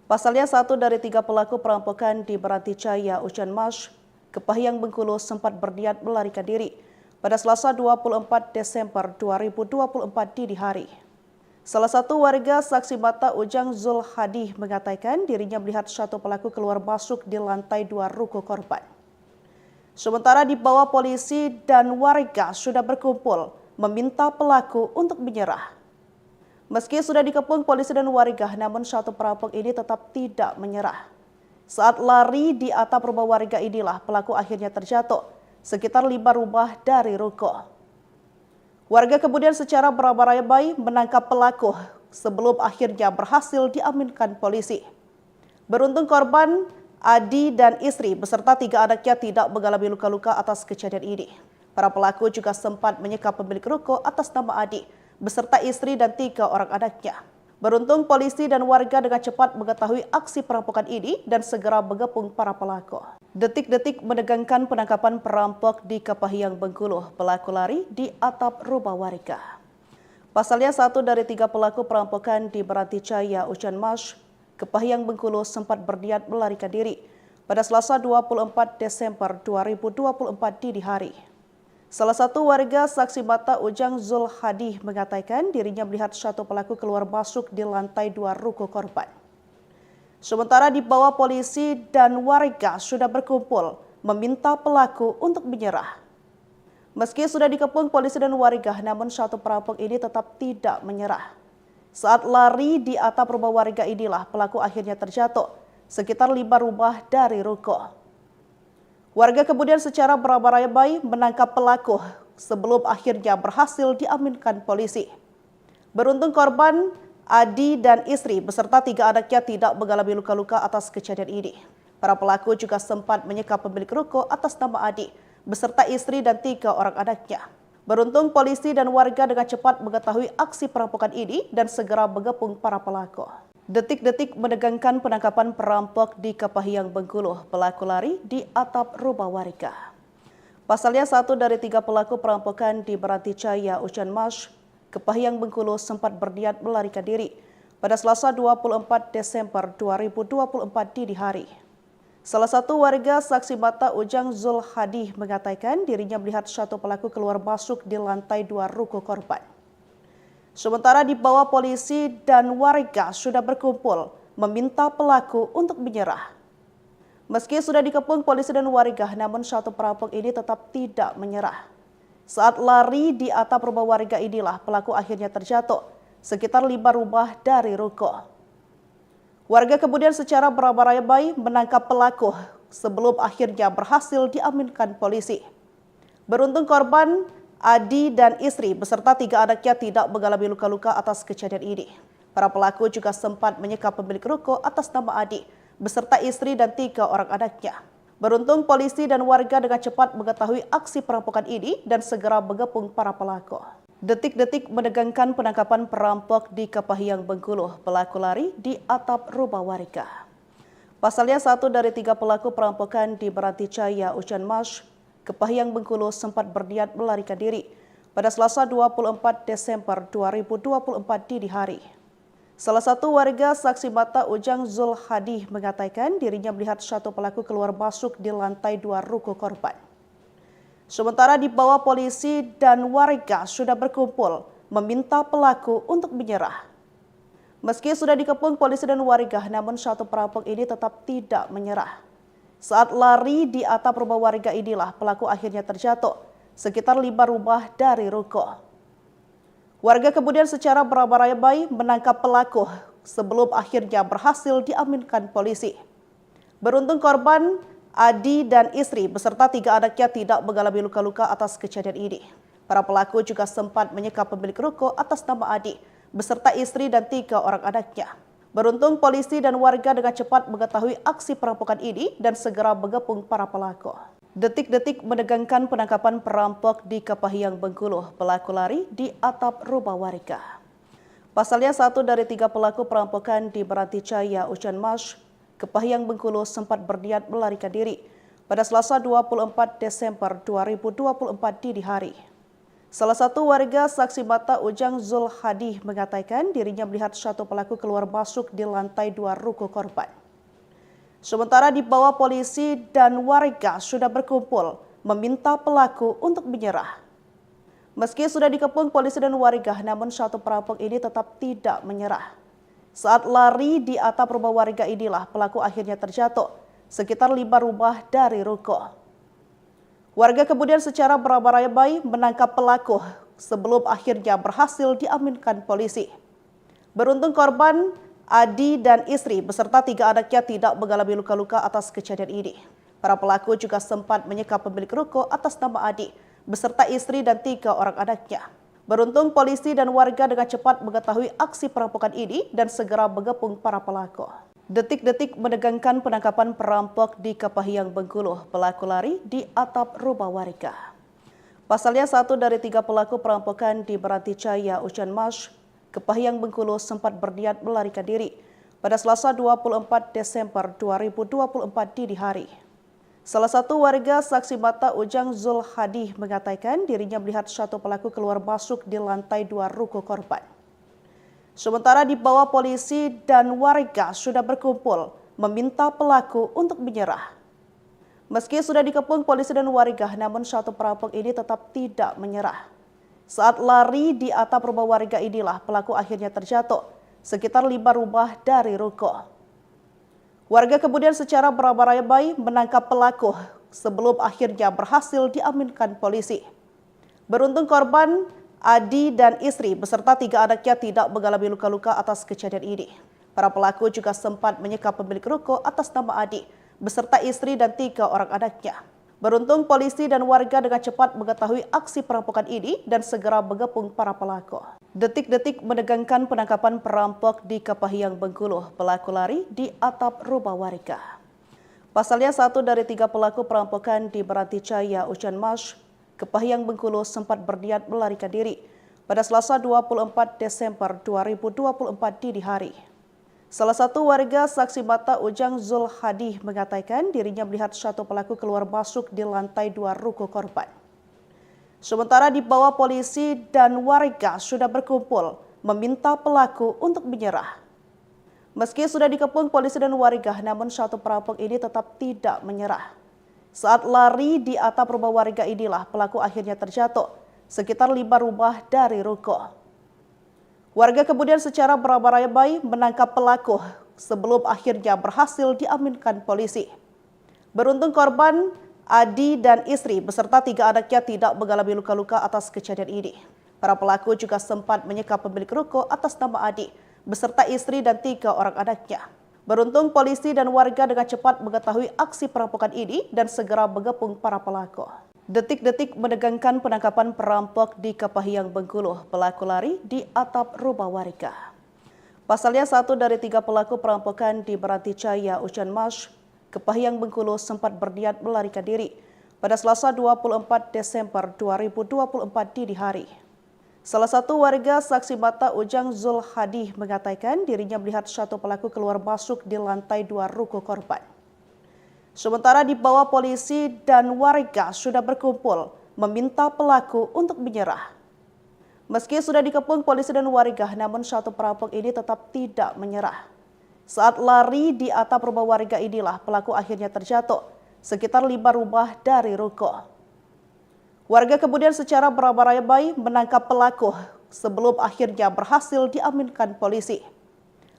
Speaker 1: Pasalnya 1 dari 3 pelaku perampokan di Beranticaya, Ucan Mas, Kepahyang, Bengkulu sempat berniat melarikan diri pada Selasa 24 Desember 2024 dini hari. Salah satu warga saksi mata Ujang Zulhadi mengatakan dirinya melihat satu pelaku keluar masuk di lantai 2 ruko korban. Sementara di bawah polisi dan warga sudah berkumpul meminta pelaku untuk menyerah. Meski sudah dikepung polisi dan warga, namun satu perampok ini tetap tidak menyerah. Saat lari di atap rumah warga inilah pelaku akhirnya terjatuh sekitar 5 rumah dari ruko. Warga kemudian secara beramai-ramai menangkap pelaku sebelum akhirnya berhasil diamankan polisi. Beruntung korban, Adi dan istri beserta 3 anaknya tidak mengalami luka-luka atas kejadian ini. Para pelaku juga sempat menyekap pemilik ruko atas nama Adi beserta istri dan 3 orang anaknya. Beruntung polisi dan warga dengan cepat mengetahui aksi perampokan ini dan segera mengepung para pelaku. Detik-detik menegangkan penangkapan perampok di Kepahyang, Bengkulu. Pelaku lari di atap rumah warga. Pasalnya 1 dari 3 pelaku perampokan di Beranticaya, Ucan Mas, Kepahyang, Bengkulu sempat berniat melarikan diri pada Selasa 24 Desember 2024 dini hari. Salah satu warga saksi mata Ujang Zulhadi mengatakan dirinya melihat satu pelaku keluar masuk di lantai 2 ruko korban. Sementara di bawah polisi dan warga sudah berkumpul meminta pelaku untuk menyerah. Meski sudah dikepung polisi dan warga, namun satu perampok ini tetap tidak menyerah. Saat lari di atap rumah warga inilah pelaku akhirnya terjatuh sekitar 5 rumah dari ruko. Warga kemudian secara beramai-ramai menangkap pelaku sebelum akhirnya berhasil diamankan polisi. Beruntung korban, Adi dan istri beserta 3 anaknya tidak mengalami luka-luka atas kejadian ini. Para pelaku juga sempat menyekap pemilik ruko atas nama Adi beserta istri dan 3 orang anaknya. Beruntung polisi dan warga dengan cepat mengetahui aksi perampokan ini dan segera mengepung para pelaku. Detik-detik menegangkan penangkapan perampok di Kepahyang, Bengkulu. Pelaku lari di atap rumah warga. Pasalnya 1 dari 3 pelaku perampokan di Meranticaya, Ucan Mas, Kepahyang, Bengkulu sempat berniat melarikan diri pada Selasa 24 Desember 2024 dini hari. Salah satu warga saksi mata Ujang Zul Hadi mengatakan dirinya melihat satu pelaku keluar masuk di lantai 2 ruko korban. Sementara di bawah polisi dan warga sudah berkumpul meminta pelaku untuk menyerah. Meski sudah dikepung polisi dan warga, namun satu perampok ini tetap tidak menyerah. Saat lari di atap rumah warga inilah pelaku akhirnya terjatuh sekitar 5 rumah dari ruko. Warga kemudian secara beramai-ramai menangkap pelaku sebelum akhirnya berhasil diamankan polisi. Beruntung korban, Adi dan istri beserta 3 anaknya tidak mengalami luka-luka atas kejadian ini. Para pelaku juga sempat menyekap pemilik ruko atas nama Adi beserta istri dan 3 orang anaknya. Beruntung polisi dan warga dengan cepat mengetahui aksi perampokan ini dan segera mengepung para pelaku. Detik-detik menegangkan penangkapan perampok di Kepahyang, Bengkulu. Pelaku lari di atap rumah warga. Pasalnya 1 dari 3 pelaku perampokan di Meranticaya, Ucan Mas, Kepahyang, Bengkulu sempat berniat melarikan diri pada Selasa 24 Desember 2024 dini hari. Salah satu warga saksi mata Ujang Zul Hadi mengatakan dirinya melihat satu pelaku keluar masuk di lantai 2 ruko korban. Sementara di bawah polisi dan warga sudah berkumpul meminta pelaku untuk menyerah. Meski sudah dikepung polisi dan warga, namun satu perampok ini tetap tidak menyerah. Saat lari di atap rumah warga inilah pelaku akhirnya terjatuh sekitar 5 rumah dari ruko. Warga kemudian secara beramai-ramai menangkap pelaku sebelum akhirnya berhasil diamankan polisi. Beruntung korban, Adi dan istri beserta 3 anaknya tidak mengalami luka-luka atas kejadian ini. Para pelaku juga sempat menyekap pemilik ruko atas nama Adi beserta istri dan 3 orang anaknya. Beruntung polisi dan warga dengan cepat mengetahui aksi perampokan ini dan segera mengepung para pelaku. Detik-detik menegangkan penangkapan perampok di Kepahyang, Bengkulu. Pelaku lari di atap rumah warga. Pasalnya 1 dari 3 pelaku perampokan di Meranticaya, Ucan Mas, Kepahyang, Bengkulu sempat berniat melarikan diri pada Selasa 24 Desember 2024 dini hari. Salah satu warga saksi mata Ujang Zul Hadi mengatakan dirinya melihat satu pelaku keluar masuk di lantai 2 ruko korban. Sementara di bawah polisi dan warga sudah berkumpul meminta pelaku untuk menyerah. Meski sudah dikepung polisi dan warga, namun satu perampok ini tetap tidak menyerah. Saat lari di atap rumah warga inilah pelaku akhirnya terjatuh sekitar 5 rumah dari ruko. Warga kemudian secara beramai-ramai menangkap pelaku sebelum akhirnya berhasil diamankan polisi. Beruntung korban, Adi dan istri beserta 3 anaknya tidak mengalami luka-luka atas kejadian ini. Para pelaku juga sempat menyekap pemilik ruko atas nama Adi beserta istri dan 3 orang anaknya. Beruntung polisi dan warga dengan cepat mengetahui aksi perampokan ini dan segera mengepung para pelaku. Detik-detik menegangkan penangkapan perampok di Kepahyang, Bengkulu. Pelaku lari di atap rumah warga. Pasalnya 1 dari 3 pelaku perampokan di Meranticaya, Ucan Mas, Kepahyang, Bengkulu sempat berniat melarikan diri pada Selasa 24 Desember 2024 dini hari. Salah satu warga saksi mata Ujang Zul Hadi mengatakan dirinya melihat satu pelaku keluar masuk di lantai 2 ruko korban. Sementara di bawah polisi dan warga sudah berkumpul meminta pelaku untuk menyerah. Meski sudah dikepung polisi dan warga, namun satu perampok ini tetap tidak menyerah. Saat lari di atap rumah warga inilah pelaku akhirnya terjatuh sekitar 5 rumah dari ruko. Warga kemudian secara beramai-ramai menangkap pelaku sebelum akhirnya berhasil diamankan polisi. Beruntung korban, Adi dan istri beserta 3 anaknya tidak mengalami luka-luka atas kejadian ini. Para pelaku juga sempat menyekap pemilik ruko atas nama Adi beserta istri dan 3 orang anaknya. Beruntung polisi dan warga dengan cepat mengetahui aksi perampokan ini dan segera mengepung para pelaku. Detik-detik menegangkan penangkapan perampok di Kepahiang, Bengkulu. Pelaku lari di atap rumah warga. Pasalnya 1 dari 3 pelaku perampokan di Meranticaya, Ucan Mas, Kepahiang, Bengkulu sempat berniat melarikan diri pada Selasa 24 Desember 2024 dini hari. Salah satu warga saksi mata Ujang Zulhadi mengatakan dirinya melihat satu pelaku keluar masuk di lantai 2 ruko korban. Sementara di bawah polisi dan warga sudah berkumpul meminta pelaku untuk menyerah. Meski sudah dikepung polisi dan warga, namun satu perampok ini tetap tidak menyerah. Saat lari di atap rumah warga inilah pelaku akhirnya terjatuh sekitar 5 rumah dari ruko. Warga kemudian secara beramai-ramai menangkap pelaku sebelum akhirnya berhasil diamankan polisi. Beruntung korban, Adi dan istri beserta 3 anaknya tidak mengalami luka-luka atas kejadian ini. Para pelaku juga sempat menyekap pemilik ruko atas nama Adi beserta istri dan 3 orang anaknya. Beruntung polisi dan warga dengan cepat mengetahui aksi perampokan ini dan segera mengepung para pelaku. Detik-detik menegangkan penangkapan perampok di Kepahiang, Bengkulu. Pelaku lari di atap rumah warga. Pasalnya 1 dari 3 pelaku perampokan di Meranticaya, Ucan Mas, Kepahiang, Bengkulu sempat berniat melarikan diri pada Selasa 24 Desember 2024 dini hari. Salah satu warga saksi mata Ujang Zulhadi mengatakan dirinya melihat satu pelaku keluar masuk di lantai 2 ruko korban. Sementara di bawah polisi dan warga sudah berkumpul meminta pelaku untuk menyerah. Meski sudah dikepung polisi dan warga, namun satu perampok ini tetap tidak menyerah. Saat lari di atap rumah warga inilah pelaku akhirnya terjatuh sekitar 5 rumah dari ruko. Warga kemudian secara beramai-ramai menangkap pelaku sebelum akhirnya berhasil diamankan polisi.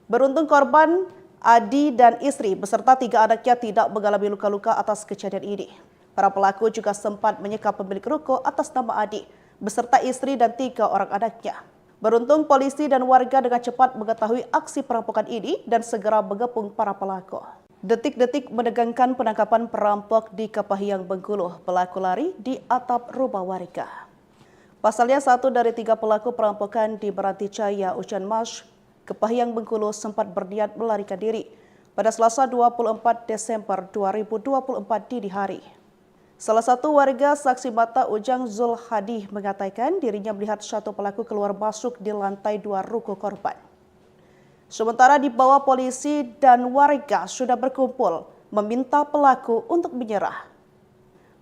Speaker 1: Beruntung korban, Adi dan istri beserta 3 anaknya tidak mengalami luka-luka atas kejadian ini. Para pelaku juga sempat menyekap pemilik ruko atas nama Adi beserta istri dan 3 orang anaknya. Beruntung polisi dan warga dengan cepat mengetahui aksi perampokan ini dan segera mengepung para pelaku. Detik-detik menegangkan penangkapan perampok di Kepahiang, Bengkulu. Pelaku lari di atap rumah warga. Pasalnya 1 dari 3 pelaku perampokan di Meranticaya, Ucan Mas, Kepahiang, Bengkulu sempat berniat melarikan diri pada Selasa 24 Desember 2024 dini hari. Salah satu warga saksi mata Ujang Zulhadi mengatakan dirinya melihat satu pelaku keluar masuk di lantai 2 ruko korban. Sementara di bawah polisi dan warga sudah berkumpul meminta pelaku untuk menyerah.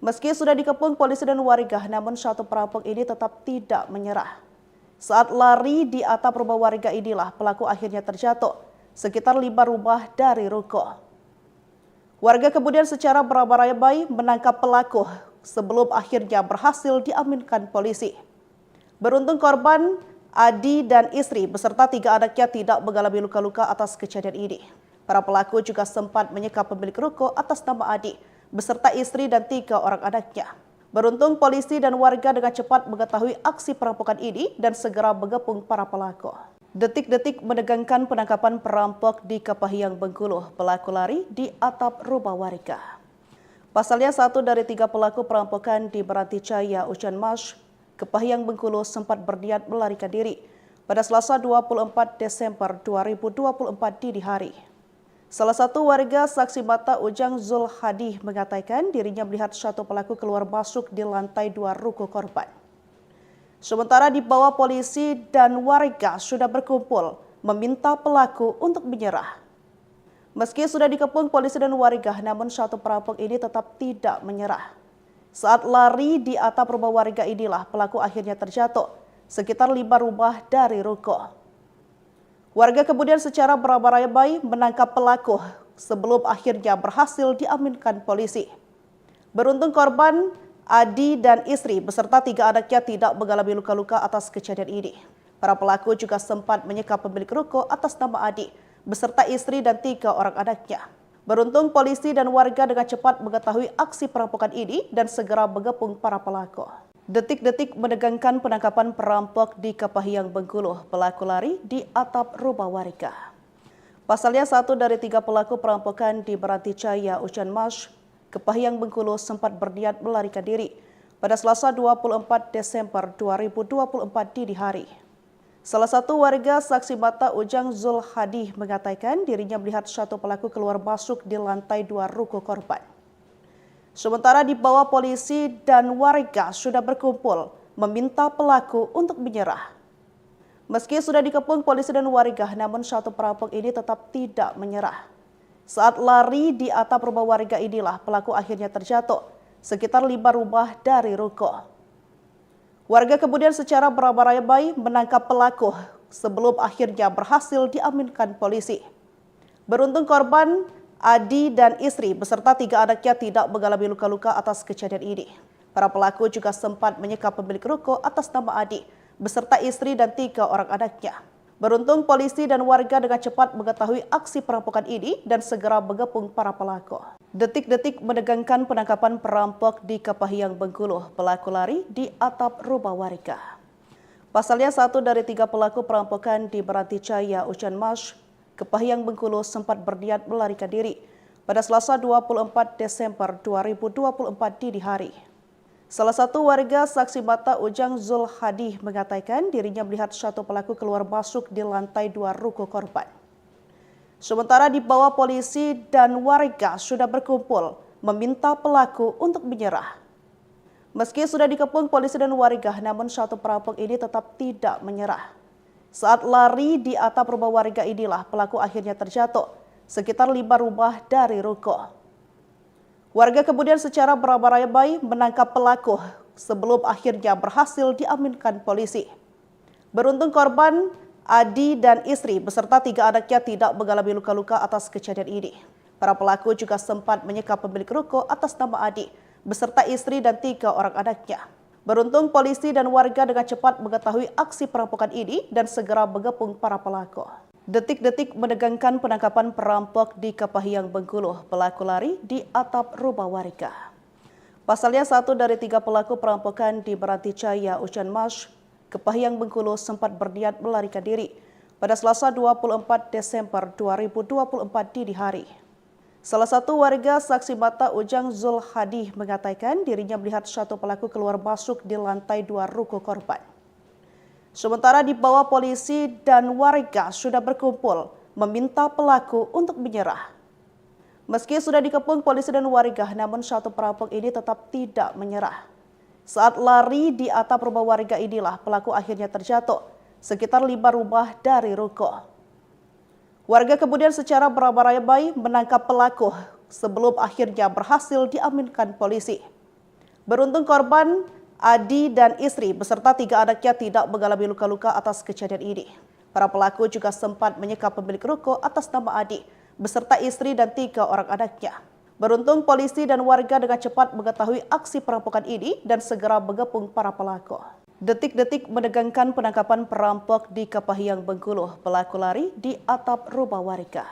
Speaker 1: Meski sudah dikepung polisi dan warga, namun satu perampok ini tetap tidak menyerah. Saat lari di atap rumah warga inilah pelaku akhirnya terjatuh sekitar 5 rumah dari ruko. Warga kemudian secara beramai-ramai menangkap pelaku sebelum akhirnya berhasil diamankan polisi. Beruntung korban, Adi dan istri beserta 3 anaknya tidak mengalami luka-luka atas kejadian ini. Para pelaku juga sempat menyekap pemilik ruko atas nama Adi beserta istri dan 3 orang anaknya. Beruntung polisi dan warga dengan cepat mengetahui aksi perampokan ini dan segera mengepung para pelaku. Detik-detik menegangkan penangkapan perampok di Kepahiang, Bengkulu. Pelaku lari di atap rumah warga. Pasalnya 1 dari 3 pelaku perampokan di Meranticaya, Ucan Mas, Kepahiang, Bengkulu sempat berniat melarikan diri pada Selasa 24 Desember 2024 dini hari. Salah satu warga saksi mata Ujang Zulhadi mengatakan dirinya melihat satu pelaku keluar masuk di lantai 2 ruko korban. Sementara di bawah polisi dan warga sudah berkumpul meminta pelaku untuk menyerah. Meski sudah dikepung polisi dan warga, namun satu perampok ini tetap tidak menyerah. Saat lari di atap rumah warga inilah pelaku akhirnya terjatuh sekitar 5 rumah dari ruko. Warga kemudian secara beramai-ramai menangkap pelaku sebelum akhirnya berhasil diamankan polisi. Beruntung korban, Adi dan istri beserta 3 anaknya tidak mengalami luka-luka atas kejadian ini. Para pelaku juga sempat menyekap pemilik ruko atas nama Adi beserta istri dan 3 orang anaknya. Beruntung polisi dan warga dengan cepat mengetahui aksi perampokan ini dan segera mengepung para pelaku. Detik-detik menegangkan penangkapan perampok di Kepahiang, Bengkulu. Pelaku lari di atap rumah warga. Pasalnya, 1 dari 3 pelaku perampokan di Beranticaya, Ucan Mas, Kepahiang, Bengkulu sempat berniat melarikan diri pada Selasa 24 Desember 2024 dini hari. Salah satu warga saksi mata Ujang Zul Hadi mengatakan dirinya melihat satu pelaku keluar masuk di lantai 2 ruko korban. Sementara di bawah polisi dan warga sudah berkumpul meminta pelaku untuk menyerah. Meski sudah dikepung polisi dan warga, namun satu perampok ini tetap tidak menyerah. Saat lari di atap rumah warga inilah pelaku akhirnya terjatuh sekitar 5 rumah dari ruko. Warga kemudian secara beramai-ramai menangkap pelaku sebelum akhirnya berhasil diamankan polisi. Beruntung korban Adi dan istri beserta 3 anaknya tidak mengalami luka-luka atas kejadian ini. Para pelaku juga sempat menyekap pemilik ruko atas nama Adi beserta istri dan 3 orang anaknya. Beruntung polisi dan warga dengan cepat mengetahui aksi perampokan ini dan segera mengepung para pelaku. Detik-detik menegangkan penangkapan perampok di Kepahiang, Bengkulu. Pelaku lari di atap rumah warga. Pasalnya, 1 dari 3 pelaku perampokan di Beranticaya, Ucan Mas, Kepahiang, Bengkulu sempat berniat melarikan diri pada Selasa 24 Desember 2024 dini hari. Salah satu warga saksi mata Ujang Zul Hadi mengatakan dirinya melihat satu pelaku keluar masuk di lantai 2 ruko korban. Sementara di bawah polisi dan warga sudah berkumpul meminta pelaku untuk menyerah. Meski sudah dikepung polisi dan warga, namun satu perampok ini tetap tidak menyerah. Saat lari di atap rumah warga inilah pelaku akhirnya terjatuh sekitar 5 rumah dari ruko. Warga kemudian secara beramai-ramai menangkap pelaku sebelum akhirnya berhasil diamankan polisi. Beruntung korban Adi dan istri beserta 3 anaknya tidak mengalami luka-luka atas kejadian ini. Para pelaku juga sempat menyekap pemilik ruko atas nama Adi beserta istri dan 3 orang anaknya. Beruntung polisi dan warga dengan cepat mengetahui aksi perampokan ini dan segera mengepung para pelaku. Detik-detik menegangkan penangkapan perampok di Kepahiang, Bengkulu. Pelaku lari di atap rumah warga. Pasalnya, 1 dari 3 pelaku perampokan di Beranticaya, Ucan Mas, Kepahiang, Bengkulu sempat berniat melarikan diri pada Selasa 24 Desember 2024 dini hari. Salah satu warga saksi mata Ujang Zul Hadi mengatakan dirinya melihat satu pelaku keluar masuk di lantai 2 ruko korban. Sementara di bawah polisi dan warga sudah berkumpul meminta pelaku untuk menyerah. Meski sudah dikepung polisi dan warga, namun satu perampok ini tetap tidak menyerah. Saat lari di atap rumah warga inilah pelaku akhirnya terjatuh sekitar 5 rumah dari ruko. Warga kemudian secara beramai-ramai menangkap pelaku sebelum akhirnya berhasil diamankan polisi. Beruntung korban Adi dan istri beserta 3 anaknya tidak mengalami luka-luka atas kejadian ini. Para pelaku juga sempat menyekap pemilik ruko atas nama Adi beserta istri dan 3 orang anaknya. Beruntung polisi dan warga dengan cepat mengetahui aksi perampokan ini dan segera mengepung para pelaku. Detik-detik menegangkan penangkapan perampok di Kepahiang, Bengkulu. Pelaku lari di atap rumah warga.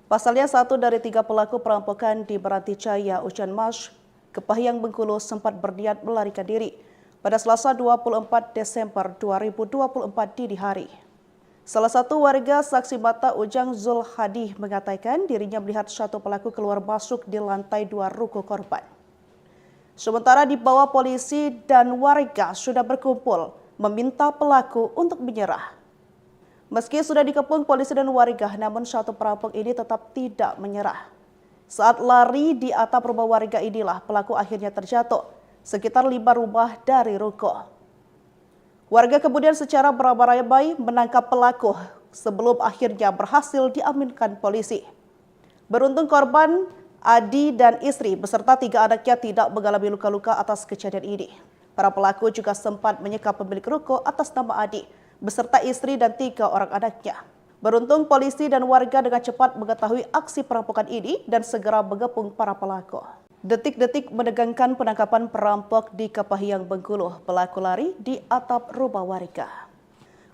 Speaker 1: Pasalnya, 1 dari 3 pelaku perampokan di Beranticaya, Ucan Mas, Kepahiang, Bengkulu sempat berniat melarikan diri pada Selasa 24 Desember 2024 dini hari. Salah satu warga saksi mata Ujang Zul Hadi mengatakan dirinya melihat satu pelaku keluar masuk di lantai 2 ruko korban. Sementara di bawah polisi dan warga sudah berkumpul meminta pelaku untuk menyerah. Meski sudah dikepung polisi dan warga, namun satu perampok ini tetap tidak menyerah. Saat lari di atap rumah warga inilah pelaku akhirnya terjatuh sekitar 5 rumah dari ruko. Warga kemudian secara beramai-ramai menangkap pelaku sebelum akhirnya berhasil diamankan polisi. Beruntung korban Adi dan istri beserta 3 anaknya tidak mengalami luka-luka atas kejadian ini. Para pelaku juga sempat menyekap pemilik ruko atas nama Adi beserta istri dan 3 orang anaknya. Beruntung polisi dan warga dengan cepat mengetahui aksi perampokan ini dan segera mengepung para pelaku. Detik-detik menegangkan penangkapan perampok di Kepahiang, Bengkulu. Pelaku lari di atap rumah warga.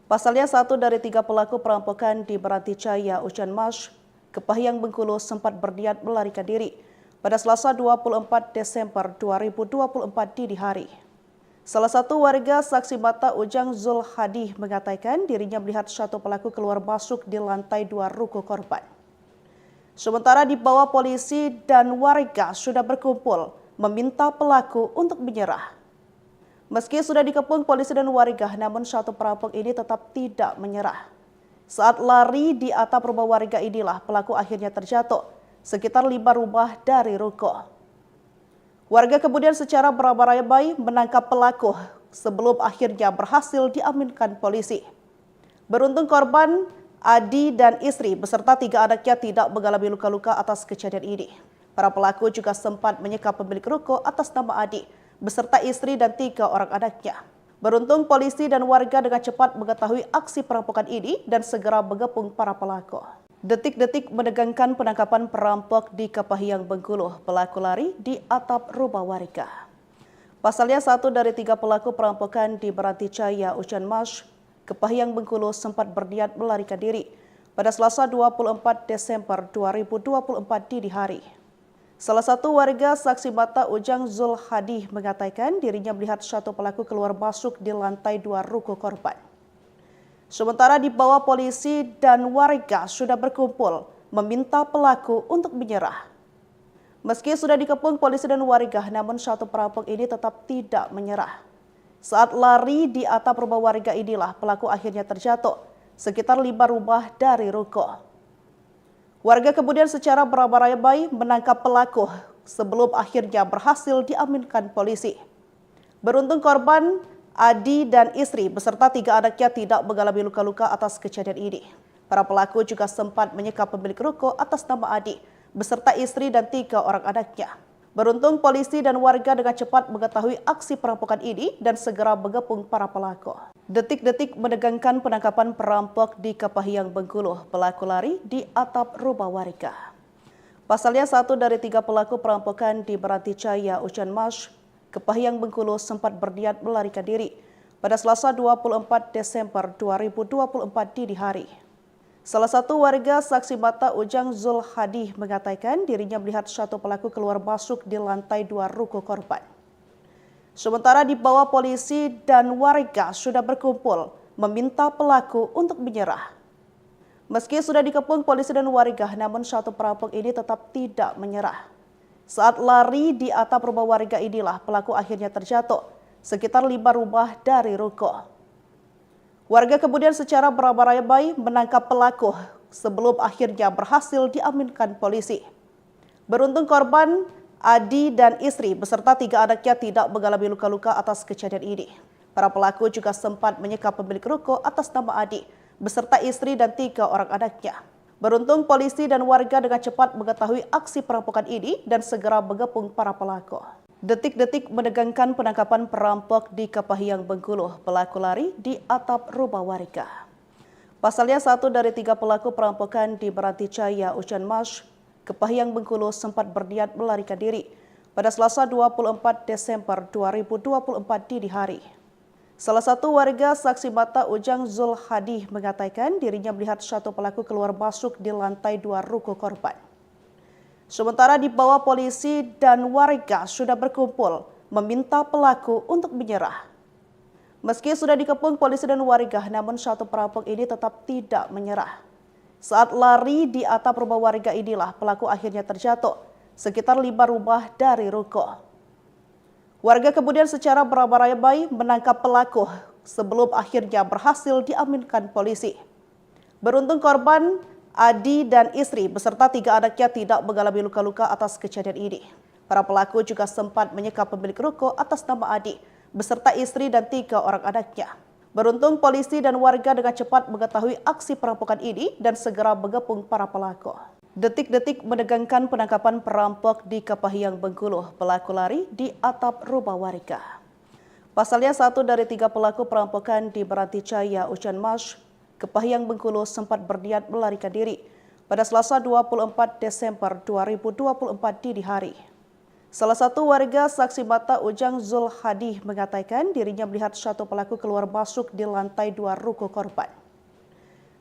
Speaker 1: Pasalnya, 1 dari 3 pelaku perampokan di Beranticaya, Ucan Mas, Kepahiang, Bengkulu sempat berniat melarikan diri pada Selasa 24 Desember 2024 dini hari. Salah satu warga saksi mata Ujang Zul Hadi mengatakan dirinya melihat satu pelaku keluar masuk di lantai 2 ruko korban. Sementara di bawah polisi dan warga sudah berkumpul meminta pelaku untuk menyerah. Meski sudah dikepung polisi dan warga, namun satu perampok ini tetap tidak menyerah. Saat lari di atap rumah warga inilah pelaku akhirnya terjatuh sekitar 5 rumah dari ruko. Warga kemudian secara beramai-ramai menangkap pelaku sebelum akhirnya berhasil diamankan polisi. Beruntung korban, Adi dan istri beserta 3 anaknya tidak mengalami luka-luka atas kejadian ini. Para pelaku juga sempat menyekap pemilik ruko atas nama Adi beserta istri dan 3 orang anaknya. Beruntung polisi dan warga dengan cepat mengetahui aksi perampokan ini dan segera mengepung para pelaku. Detik-detik menegangkan penangkapan perampok di Kepahyang, Bengkulu. Pelaku lari di atap rumah warga. Pasalnya 1 dari 3 pelaku perampokan di Meranti Jaya, Ucan Mas, Kepahyang, Bengkulu sempat berniat melarikan diri pada Selasa 24 Desember 2024 dini hari. Salah satu warga saksi mata Ujang Zul Hadi mengatakan dirinya melihat satu pelaku keluar masuk di lantai 2 ruko korban. Sementara di bawah polisi dan warga sudah berkumpul meminta pelaku untuk menyerah. Meski sudah dikepung polisi dan warga, namun satu perampok ini tetap tidak menyerah. Saat lari di atap rumah warga inilah pelaku akhirnya terjatuh sekitar 5 rumah dari ruko. Warga kemudian secara beramai-ramai menangkap pelaku sebelum akhirnya berhasil diamankan polisi. Beruntung korban, Adi dan istri beserta 3 anaknya tidak mengalami luka-luka atas kejadian ini. Para pelaku juga sempat menyekap pemilik ruko atas nama Adi beserta istri dan 3 orang anaknya. Beruntung polisi dan warga dengan cepat mengetahui aksi perampokan ini dan segera mengepung para pelaku. Detik-detik menegangkan penangkapan perampok di Kepahyang, Bengkulu. Pelaku lari di atap rumah warga. Pasalnya 1 dari 3 pelaku perampokan di Meranti Jaya, Ucan Mas, Kepahyang, Bengkulu sempat berniat melarikan diri pada Selasa 24 Desember 2024 dini hari. Salah satu warga saksi mata Ujang Zul Hadi mengatakan dirinya melihat satu pelaku keluar masuk di lantai 2 ruko korban. Sementara di bawah polisi dan warga sudah berkumpul meminta pelaku untuk menyerah. Meski sudah dikepung polisi dan warga, namun satu perampok ini tetap tidak menyerah. Saat lari di atap rumah warga inilah pelaku akhirnya terjatuh sekitar 5 rumah dari ruko. Warga kemudian secara beramai-ramai menangkap pelaku sebelum akhirnya berhasil diamankan polisi. Beruntung korban, Adi dan istri beserta 3 anaknya tidak mengalami luka-luka atas kejadian ini. Para pelaku juga sempat menyekap pemilik ruko atas nama Adi beserta istri dan 3 orang anaknya. Beruntung polisi dan warga dengan cepat mengetahui aksi perampokan ini dan segera mengepung para pelaku. Detik-detik menegangkan penangkapan perampok di Kepahyang, Bengkulu. Pelaku lari di atap rumah warga. Pasalnya 1 dari 3 pelaku perampokan di Meranti Jaya, Ucan Mas, Kepahyang, Bengkulu sempat berniat melarikan diri pada Selasa 24 Desember 2024 dini hari. Salah satu warga saksi mata Ujang Zul Hadi mengatakan dirinya melihat satu pelaku keluar masuk di lantai 2 ruko korban. Sementara di bawah polisi dan warga sudah berkumpul meminta pelaku untuk menyerah. Meski sudah dikepung polisi dan warga, namun satu perampok ini tetap tidak menyerah. Saat lari di atap rumah warga inilah pelaku akhirnya terjatuh sekitar 5 rumah dari ruko. Warga kemudian secara beramai-ramai menangkap pelaku sebelum akhirnya berhasil diamankan polisi. Beruntung korban, Adi dan istri beserta 3 anaknya tidak mengalami luka-luka atas kejadian ini. Para pelaku juga sempat menyekap pemilik ruko atas nama Adi beserta istri dan 3 orang anaknya. Beruntung polisi dan warga dengan cepat mengetahui aksi perampokan ini dan segera mengepung para pelaku. Detik-detik menegangkan penangkapan perampok di Kepahyang, Bengkulu. Pelaku lari di atap rumah warga. Pasalnya 1 dari 3 pelaku perampokan di Meranti Jaya, Ucan Mas, Kepahyang, Bengkulu sempat berniat melarikan diri pada Selasa 24 Desember 2024 dini hari. Salah satu warga saksi mata Ujang Zul Hadi mengatakan dirinya melihat satu pelaku keluar masuk di lantai 2 ruko korban.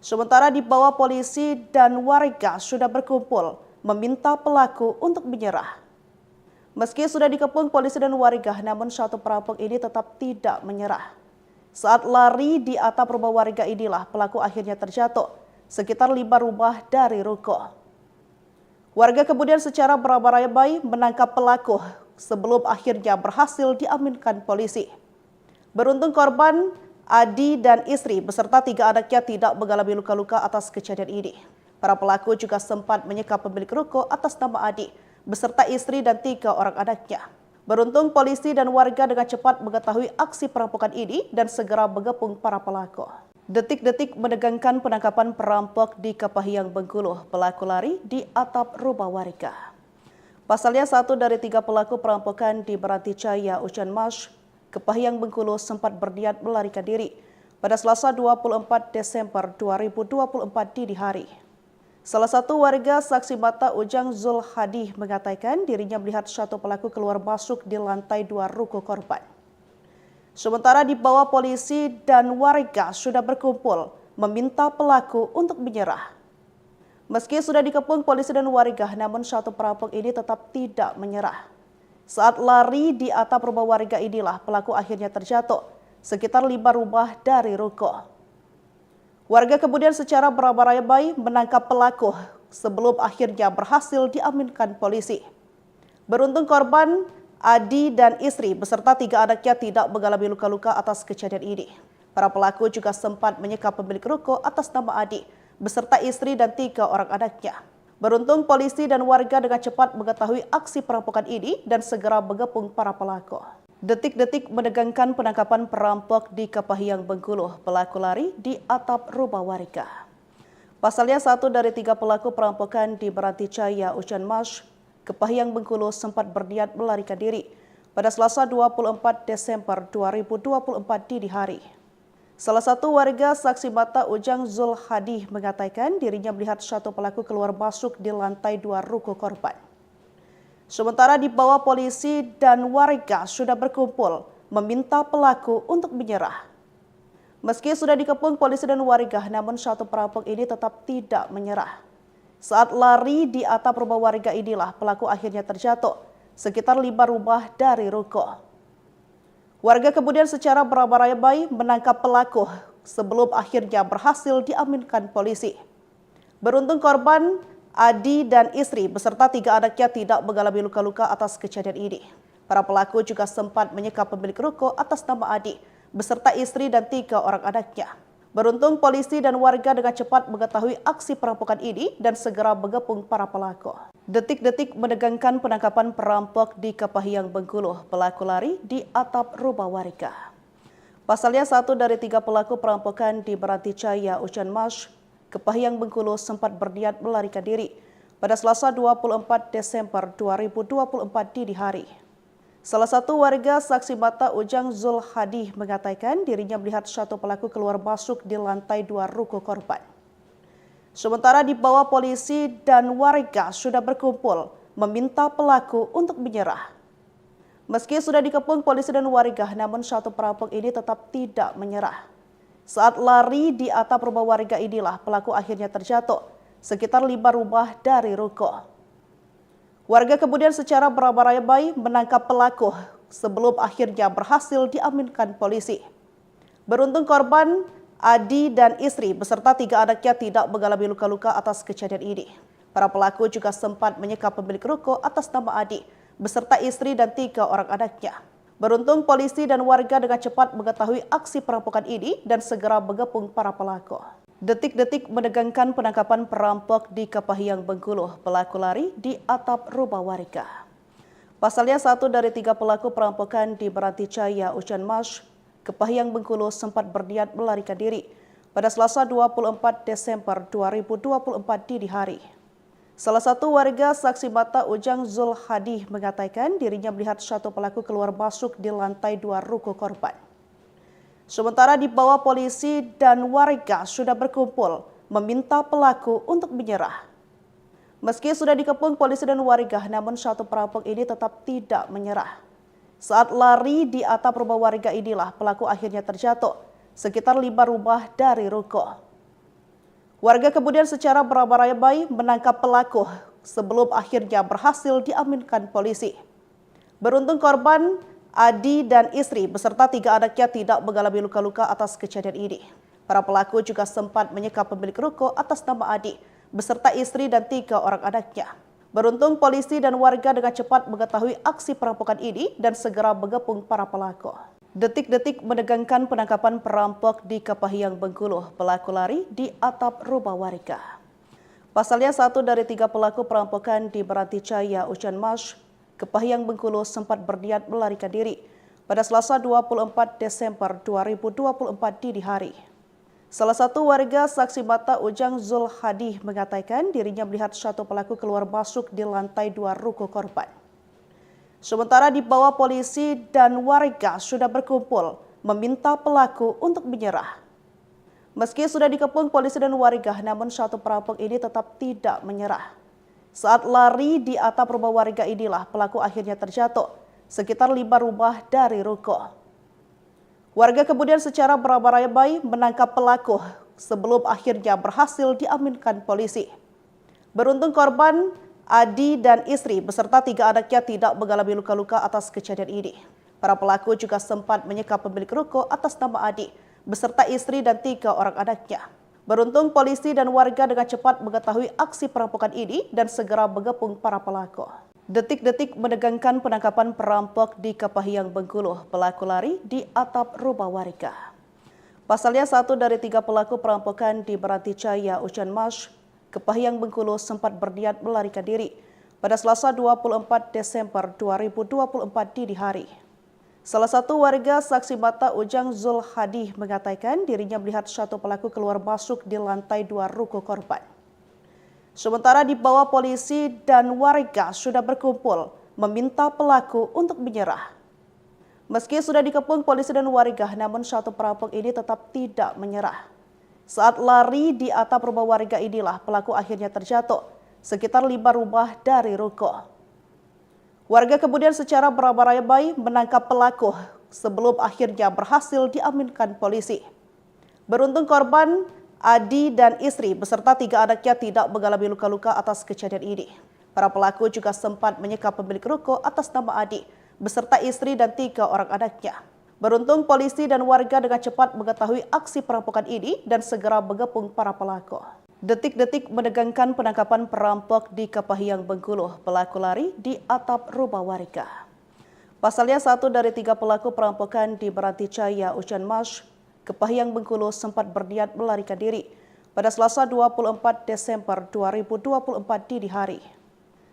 Speaker 1: Sementara di bawah polisi dan warga sudah berkumpul meminta pelaku untuk menyerah. Meski sudah dikepung polisi dan warga, namun satu perampok ini tetap tidak menyerah. Saat lari di atap rumah warga inilah pelaku akhirnya terjatuh sekitar 5 rumah dari ruko. Warga kemudian secara beramai-ramai menangkap pelaku sebelum akhirnya berhasil diamankan polisi. Beruntung korban, Adi dan istri beserta 3 anaknya tidak mengalami luka-luka atas kejadian ini. Para pelaku juga sempat menyekap pemilik ruko atas nama Adi beserta istri dan 3 orang anaknya. Beruntung polisi dan warga dengan cepat mengetahui aksi perampokan ini dan segera mengepung para pelaku. Detik-detik menegangkan penangkapan perampok di Kepahyang, Bengkulu. Pelaku lari di atap rumah warga. Pasalnya 1 dari 3 pelaku perampokan di Meranticaya, Ucan Mas, Kepahyang, Bengkulu sempat berniat melarikan diri pada Selasa 24 Desember 2024 dini hari. Salah satu warga saksi mata Ujang Zul Hadi mengatakan dirinya melihat satu pelaku keluar masuk di lantai 2 ruko korban. Sementara di bawah polisi dan warga sudah berkumpul meminta pelaku untuk menyerah. Meski sudah dikepung polisi dan warga, namun satu perampok ini tetap tidak menyerah. Saat lari di atap rumah warga inilah pelaku akhirnya terjatuh sekitar 5 rumah dari ruko. Warga kemudian secara beramai-ramai menangkap pelaku sebelum akhirnya berhasil diamankan polisi. Beruntung korban, Adi dan istri beserta 3 anaknya tidak mengalami luka-luka atas kejadian ini. Para pelaku juga sempat menyekap pemilik ruko atas nama Adi beserta istri dan 3 orang anaknya. Beruntung polisi dan warga dengan cepat mengetahui aksi perampokan ini dan segera mengepung para pelaku. Detik-detik menegangkan penangkapan perampok di Kepahyang, Bengkulu. Pelaku lari di atap rumah warga. Pasalnya 1 dari 3 pelaku perampokan di Meranticaya, Ucan Mas, Kepahyang, Bengkulu sempat berniat melarikan diri pada Selasa 24 Desember 2024 dini hari. Salah satu warga saksi mata Ujang Zul Hadi mengatakan dirinya melihat satu pelaku keluar masuk di lantai 2 ruko korban. Sementara di bawah polisi dan warga sudah berkumpul meminta pelaku untuk menyerah. Meski sudah dikepung polisi dan warga, namun satu perampok ini tetap tidak menyerah. Saat lari di atap rumah warga inilah pelaku akhirnya terjatuh sekitar 5 rumah dari ruko. Warga kemudian secara beramai-ramai menangkap pelaku sebelum akhirnya berhasil diamankan polisi. Beruntung korban, Adi dan istri beserta 3 anaknya tidak mengalami luka-luka atas kejadian ini. Para pelaku juga sempat menyekap pemilik ruko atas nama Adi beserta istri dan 3 orang anaknya. Beruntung polisi dan warga dengan cepat mengetahui aksi perampokan ini dan segera mengepung para pelaku. Detik-detik menegangkan penangkapan perampok di Kepahyang, Bengkulu. Pelaku lari di atap rumah warga. Pasalnya 1 dari 3 pelaku perampokan di Meranticaya, Ucan Mas, Kepahyang, Bengkulu sempat berniat melarikan diri pada Selasa 24 Desember 2024 dini hari. Salah satu warga saksi mata Ujang Zul Hadi mengatakan dirinya melihat satu pelaku keluar masuk di lantai 2 ruko korban. Sementara di bawah polisi dan warga sudah berkumpul meminta pelaku untuk menyerah. Meski sudah dikepung polisi dan warga, namun satu perampok ini tetap tidak menyerah. Saat lari di atap rumah warga inilah pelaku akhirnya terjatuh sekitar 5 rumah dari ruko. Warga kemudian secara beramai-ramai menangkap pelaku sebelum akhirnya berhasil diamankan polisi. Beruntung korban, Adi dan istri beserta 3 anaknya tidak mengalami luka-luka atas kejadian ini. Para pelaku juga sempat menyekap pemilik ruko atas nama Adi beserta istri dan 3 orang anaknya. Beruntung polisi dan warga dengan cepat mengetahui aksi perampokan ini dan segera mengepung para pelaku. Detik-detik menegangkan penangkapan perampok di Kepahyang, Bengkulu. Pelaku lari di atap rumah warga. Pasalnya 1 dari 3 pelaku perampokan di Meranticaya, Ucan Mas, Kepahyang, Bengkulu sempat berniat melarikan diri pada Selasa 24 Desember 2024 dini hari. Salah satu warga saksi mata Ujang Zul Hadi mengatakan dirinya melihat satu pelaku keluar masuk di lantai 2 ruko korban. Sementara di bawah polisi dan warga sudah berkumpul meminta pelaku untuk menyerah. Meski sudah dikepung polisi dan warga, namun satu perampok ini tetap tidak menyerah. Saat lari di atap rumah warga inilah pelaku akhirnya terjatuh sekitar 5 rumah dari ruko. Warga kemudian secara beramai-ramai menangkap pelaku sebelum akhirnya berhasil diamankan polisi. Beruntung korban, Adi dan istri beserta 3 anaknya tidak mengalami luka-luka atas kejadian ini. Para pelaku juga sempat menyekap pemilik ruko atas nama Adi beserta istri dan 3 orang anaknya. Beruntung polisi dan warga dengan cepat mengetahui aksi perampokan ini dan segera mengepung para pelaku. Detik-detik menegangkan penangkapan perampok di Kepahiang, Bengkulu. Pelaku lari di atap rumah warga. Pasalnya 1 dari 3 pelaku perampokan di Beranticaya, Ucan Mas, Kepahiang, Bengkulu sempat berniat melarikan diri pada Selasa 24 Desember 2024 dini hari. Salah satu warga saksi mata Ujang Zul Hadi mengatakan dirinya melihat satu pelaku keluar masuk di lantai 2 ruko korban. Sementara di bawah polisi dan warga sudah berkumpul meminta pelaku untuk menyerah. Meski sudah dikepung polisi dan warga, namun satu perampok ini tetap tidak menyerah. Saat lari di atap rumah warga inilah pelaku akhirnya terjatuh sekitar 5 rumah dari ruko. Warga kemudian secara beramai-ramai menangkap pelaku sebelum akhirnya berhasil diamankan polisi. Beruntung korban, Adi dan istri beserta 3 anaknya tidak mengalami luka-luka atas kejadian ini. Para pelaku juga sempat menyekap pemilik ruko atas nama Adi beserta istri dan 3 orang anaknya. Beruntung polisi dan warga dengan cepat mengetahui aksi perampokan ini dan segera mengepung para pelaku. Detik-detik menegangkan penangkapan perampok di Kepahiang, Bengkulu. Pelaku lari di atap rumah warga. Pasalnya 1 dari 3 pelaku perampokan di Beranticaya, Ucan Mas, Kepahiang, Bengkulu sempat berniat melarikan diri pada Selasa 24 Desember 2024 dini hari. Salah satu warga saksi mata Ujang Zul Hadi mengatakan dirinya melihat satu pelaku keluar masuk di lantai 2 ruko korban. Sementara di bawah polisi dan warga sudah berkumpul meminta pelaku untuk menyerah. Meski sudah dikepung polisi dan warga, namun satu perampok ini tetap tidak menyerah. Saat lari di atap rumah warga inilah pelaku akhirnya terjatuh sekitar 5 rumah dari ruko. Warga kemudian secara beramai-ramai menangkap pelaku sebelum akhirnya berhasil diamankan polisi. Beruntung korban, Adi dan istri beserta 3 anaknya tidak mengalami luka-luka atas kejadian ini. Para pelaku juga sempat menyekap pemilik ruko atas nama Adi beserta istri dan 3 orang anaknya. Beruntung polisi dan warga dengan cepat mengetahui aksi perampokan ini dan segera mengepung para pelaku. Detik-detik menegangkan penangkapan perampok di Kepahiang, Bengkulu. Pelaku lari di atap rumah warga. Pasalnya 1 dari 3 pelaku perampokan di Beranticaya, Ucan Mas, Kepahiang, Bengkulu sempat berniat melarikan diri pada Selasa 24 Desember 2024 dini hari.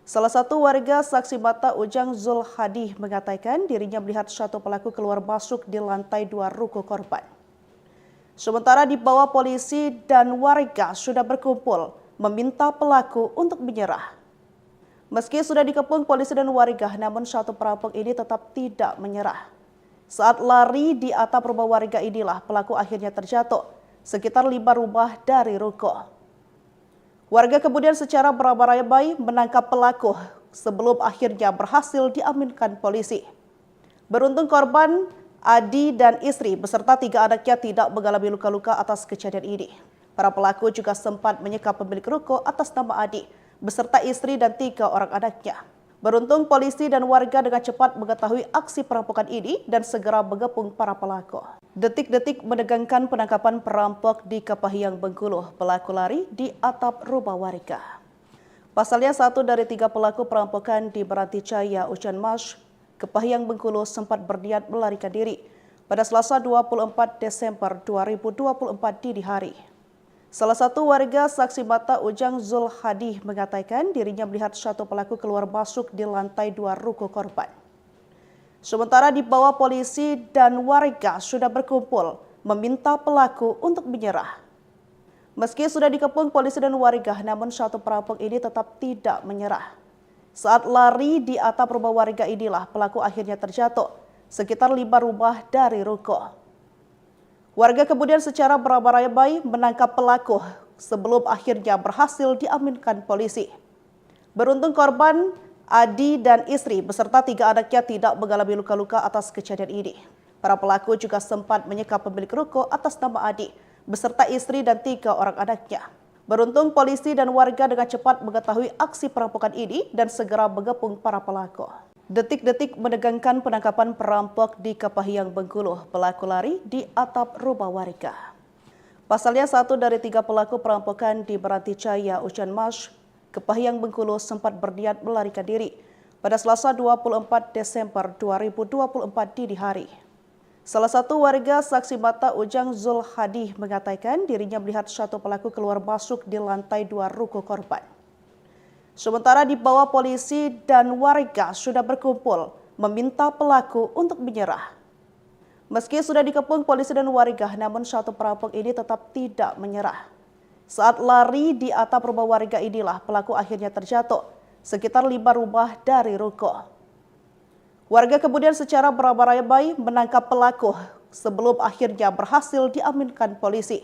Speaker 1: Salah satu warga saksi mata Ujang Zul Hadi mengatakan dirinya melihat satu pelaku keluar masuk di lantai 2 ruko korban. Sementara di bawah polisi dan warga sudah berkumpul meminta pelaku untuk menyerah. Meski sudah dikepung polisi dan warga, namun satu perampok ini tetap tidak menyerah. Saat lari di atap rumah warga inilah pelaku akhirnya terjatuh sekitar 5 rumah dari ruko. Warga kemudian secara beramai-ramai menangkap pelaku sebelum akhirnya berhasil diamankan polisi. Beruntung korban, Adi dan istri beserta 3 anaknya tidak mengalami luka-luka atas kejadian ini. Para pelaku juga sempat menyekap pemilik ruko atas nama Adi beserta istri dan 3 orang anaknya. Beruntung polisi dan warga dengan cepat mengetahui aksi perampokan ini dan segera mengepung para pelaku. Detik-detik menegangkan penangkapan perampok di Kepahiang, Bengkulu. Pelaku lari di atap rumah warga. Pasalnya 1 dari 3 pelaku perampokan di Beranticaya, Ucan Mas, Kepahiang, Bengkulu sempat berniat melarikan diri pada Selasa 24 Desember 2024 dini hari. Salah satu warga saksi mata Ujang Zul Hadi mengatakan dirinya melihat satu pelaku keluar masuk di lantai 2 ruko korban. Sementara di bawah polisi dan warga sudah berkumpul meminta pelaku untuk menyerah. Meski sudah dikepung polisi dan warga, namun satu perampok ini tetap tidak menyerah. Saat lari di atap rumah warga inilah pelaku akhirnya terjatuh sekitar 5 rumah dari ruko. Warga kemudian secara beramai-ramai menangkap pelaku sebelum akhirnya berhasil diamankan polisi. Beruntung korban, Adi dan istri beserta 3 anaknya tidak mengalami luka-luka atas kejadian ini. Para pelaku juga sempat menyekap pemilik ruko atas nama Adi beserta istri dan 3 orang anaknya. Beruntung polisi dan warga dengan cepat mengetahui aksi perampokan ini dan segera mengepung para pelaku. Detik-detik menegangkan penangkapan perampok di Kepahiang, Bengkulu. Pelaku lari di atap rumah warga. Pasalnya, 1 dari 3 pelaku perampokan di Beranticaya, Ucan Mas, Kepahiang, Bengkulu sempat berniat melarikan diri pada Selasa 24 Desember 2024 dini hari. Salah satu warga saksi mata Ujang Zul Hadi mengatakan dirinya melihat satu pelaku keluar masuk di lantai 2 ruko korban. Sementara di bawah polisi dan warga sudah berkumpul meminta pelaku untuk menyerah. Meski sudah dikepung polisi dan warga, namun satu perampok ini tetap tidak menyerah. Saat lari di atap rumah warga inilah pelaku akhirnya terjatuh sekitar 5 rumah dari ruko. Warga kemudian secara beramai-ramai menangkap pelaku sebelum akhirnya berhasil diamankan polisi.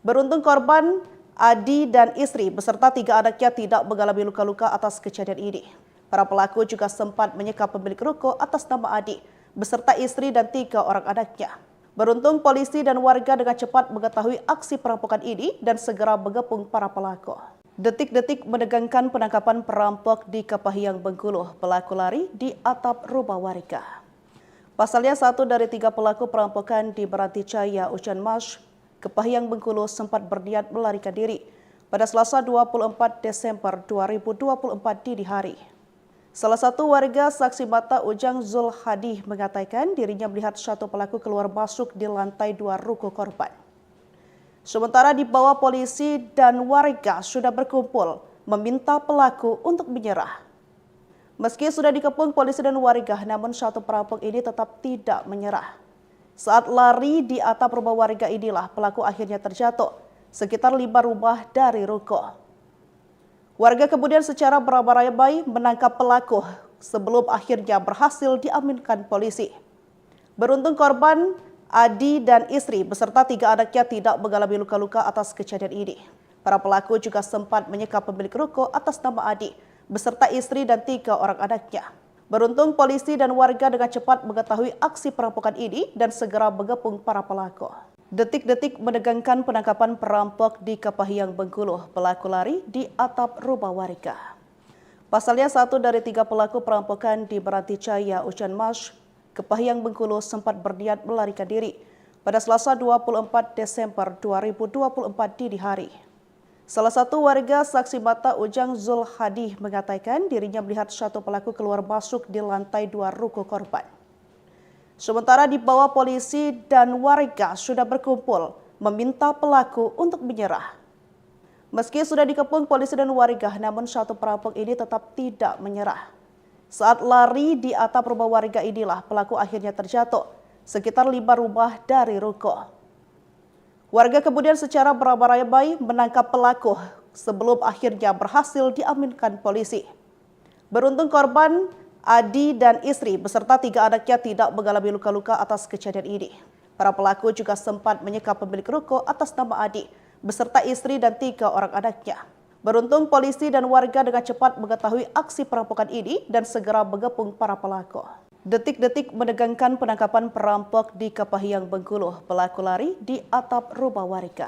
Speaker 1: Beruntung korban Adi dan istri beserta 3 anaknya tidak mengalami luka-luka atas kejadian ini. Para pelaku juga sempat menyekap pemilik ruko atas nama Adi beserta istri dan 3 orang anaknya. Beruntung polisi dan warga dengan cepat mengetahui aksi perampokan ini dan segera mengepung para pelaku. Detik-detik menegangkan penangkapan perampok di Kepahiang, Bengkulu. Pelaku lari di atap rumah warga. Pasalnya, 1 dari 3 pelaku perampokan di Beranticaya, Ucan Mas, Kepahiang, Bengkulu sempat berniat melarikan diri pada Selasa 24 Desember 2024 dini hari. Salah satu warga saksi mata Ujang Zul Hadi mengatakan dirinya melihat satu pelaku keluar masuk di lantai 2 ruko korban. Sementara di bawah polisi dan warga sudah berkumpul meminta pelaku untuk menyerah. Meski sudah dikepung polisi dan warga, namun satu perampok ini tetap tidak menyerah. Saat lari di atap rumah warga inilah pelaku akhirnya terjatuh sekitar 5 rumah dari ruko. Warga kemudian secara beramai-ramai menangkap pelaku sebelum akhirnya berhasil diamankan polisi. Beruntung korban Adi dan istri beserta 3 anaknya tidak mengalami luka-luka atas kejadian ini. Para pelaku juga sempat menyekap pemilik ruko atas nama Adi beserta istri dan 3 orang anaknya. Beruntung polisi dan warga dengan cepat mengetahui aksi perampokan ini dan segera mengepung para pelaku. Detik-detik menegangkan penangkapan perampok di Kepahiang, Bengkulu. Pelaku lari di atap rumah warga. Pasalnya, 1 dari 3 pelaku perampokan di Beranticaya, Ucan Mas, Kepahiang, Bengkulu sempat berniat melarikan diri pada Selasa 24 Desember 2024 dini hari. Salah satu warga saksi mata Ujang Zul Hadi mengatakan dirinya melihat satu pelaku keluar masuk di lantai 2 ruko korban. Sementara di bawah polisi dan warga sudah berkumpul meminta pelaku untuk menyerah. Meski sudah dikepung polisi dan warga, namun satu perampok ini tetap tidak menyerah. Saat lari di atap rumah warga inilah pelaku akhirnya terjatuh sekitar 5 rumah dari ruko. Warga kemudian secara beramai-ramai menangkap pelaku sebelum akhirnya berhasil diamankan polisi. Beruntung korban Adi dan istri beserta 3 anaknya tidak mengalami luka-luka atas kejadian ini. Para pelaku juga sempat menyekap pemilik ruko atas nama Adi beserta istri dan 3 orang anaknya. Beruntung polisi dan warga dengan cepat mengetahui aksi perampokan ini dan segera mengepung para pelaku. Detik-detik menegangkan penangkapan perampok di Kepahiang, Bengkulu. Pelaku lari di atap rumah warga.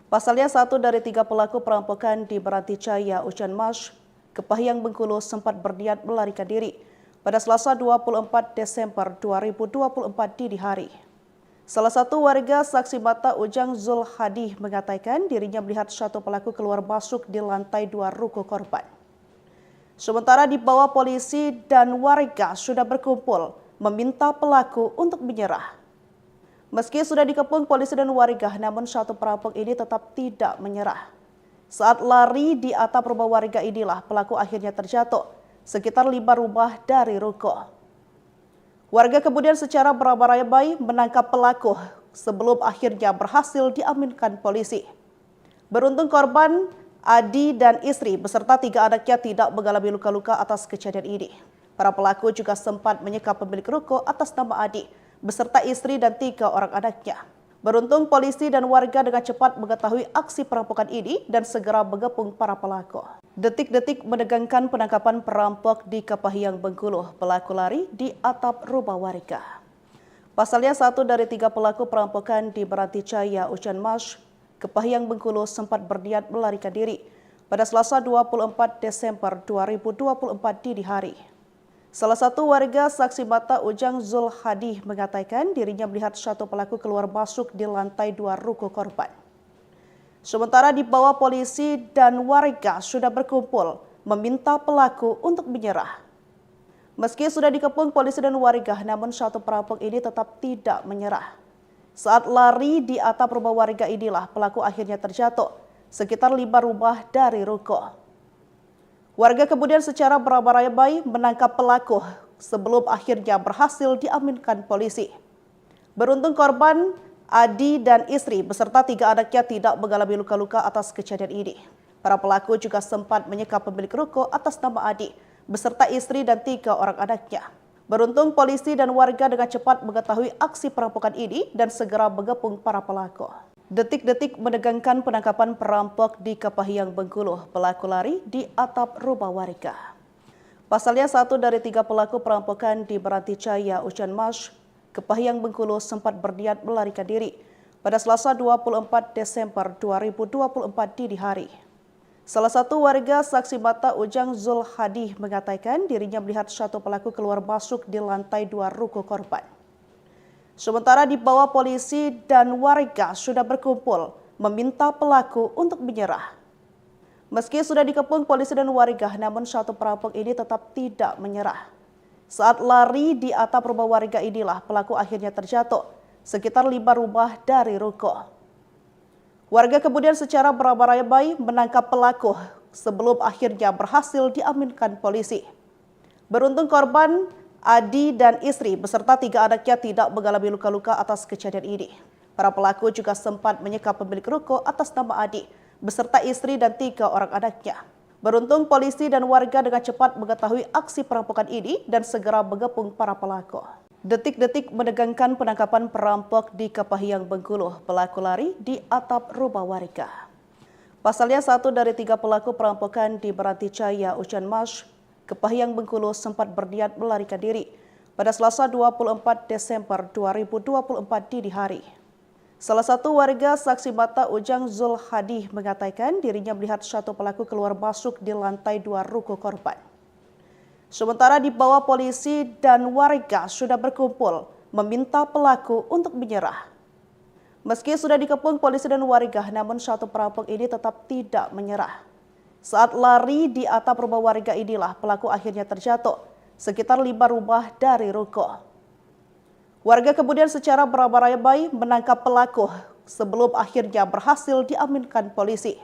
Speaker 1: Pasalnya, 1 dari 3 pelaku perampokan di Beranticaya, Ucan Mas, Kepahiang, Bengkulu sempat berniat melarikan diri pada Selasa 24 Desember 2024 dini hari. Salah satu warga saksi mata Ujang Zul Hadi mengatakan dirinya melihat satu pelaku keluar masuk di lantai 2 ruko korban. Sementara di bawah polisi dan warga sudah berkumpul meminta pelaku untuk menyerah. Meski sudah dikepung polisi dan warga, namun satu perampok ini tetap tidak menyerah. Saat lari di atap rumah warga inilah pelaku akhirnya terjatuh sekitar 5 rumah dari ruko. Warga kemudian secara beramai-ramai menangkap pelaku sebelum akhirnya berhasil diamankan polisi. Beruntung korban Adi dan istri beserta 3 anaknya tidak mengalami luka-luka atas kejadian ini. Para pelaku juga sempat menyekap pemilik ruko atas nama Adi beserta istri dan 3 orang anaknya. Beruntung polisi dan warga dengan cepat mengetahui aksi perampokan ini dan segera mengepung para pelaku. Detik-detik menegangkan penangkapan perampok di Kepahiang, Bengkulu. Pelaku lari di atap rumah warga. Pasalnya, 1 dari 3 pelaku perampokan di Beranticaya, Ucan Mas, Kepahiang, Bengkulu sempat berniat melarikan diri pada Selasa 24 Desember 2024 dini hari. Salah satu warga saksi mata Ujang Zul Hadi mengatakan dirinya melihat satu pelaku keluar masuk di lantai 2 ruko korban. Sementara di bawah polisi dan warga sudah berkumpul meminta pelaku untuk menyerah. Meski sudah dikepung polisi dan warga, namun satu perampok ini tetap tidak menyerah. Saat lari di atap rumah warga inilah pelaku akhirnya terjatuh sekitar 5 rumah dari ruko. Warga kemudian secara beramai-ramai menangkap pelaku sebelum akhirnya berhasil diamankan polisi. Beruntung korban, Adi dan istri beserta 3 anaknya tidak mengalami luka-luka atas kejadian ini. Para pelaku juga sempat menyekap pemilik ruko atas nama Adi beserta istri dan 3 orang anaknya. Beruntung polisi dan warga dengan cepat mengetahui aksi perampokan ini dan segera mengepung para pelaku. Detik-detik menegangkan penangkapan perampok di Kepahyang, Bengkulu. Pelaku lari di atap rumah warga. Pasalnya 1 dari 3 pelaku perampokan di Meranti Jaya, Ucan Mas, Kepahyang, Bengkulu sempat berniat melarikan diri pada Selasa 24 Desember 2024 dini hari. Salah satu warga saksi mata Ujang Zul Hadi mengatakan dirinya melihat satu pelaku keluar masuk di lantai 2 ruko korban. Sementara di bawah polisi dan warga sudah berkumpul meminta pelaku untuk menyerah. Meski sudah dikepung polisi dan warga, namun satu perampok ini tetap tidak menyerah. Saat lari di atap rumah warga inilah pelaku akhirnya terjatuh sekitar 5 rumah dari ruko. Warga kemudian secara beramai-ramai menangkap pelaku sebelum akhirnya berhasil diamankan polisi. Beruntung korban, Adi dan istri beserta 3 anaknya tidak mengalami luka-luka atas kejadian ini. Para pelaku juga sempat menyekap pemilik ruko atas nama Adi beserta istri dan 3 orang anaknya. Beruntung polisi dan warga dengan cepat mengetahui aksi perampokan ini dan segera mengepung para pelaku. Detik-detik menegangkan penangkapan perampok di Kepahyang, Bengkulu. Pelaku lari di atap rumah warga. Pasalnya 1 dari 3 pelaku perampokan di Meranti Jaya, Ucan Mas, Kepahyang, Bengkulu sempat berniat melarikan diri pada Selasa 24 Desember 2024 dini hari. Salah satu warga saksi mata Ujang Zul Hadi mengatakan dirinya melihat satu pelaku keluar masuk di lantai 2 ruko korban. Sementara di bawah polisi dan warga sudah berkumpul meminta pelaku untuk menyerah. Meski sudah dikepung polisi dan warga, namun satu perampok ini tetap tidak menyerah. Saat lari di atap rumah warga inilah pelaku akhirnya terjatuh sekitar 5 rumah dari ruko. Warga kemudian secara beramai-ramai menangkap pelaku sebelum akhirnya berhasil diamankan polisi.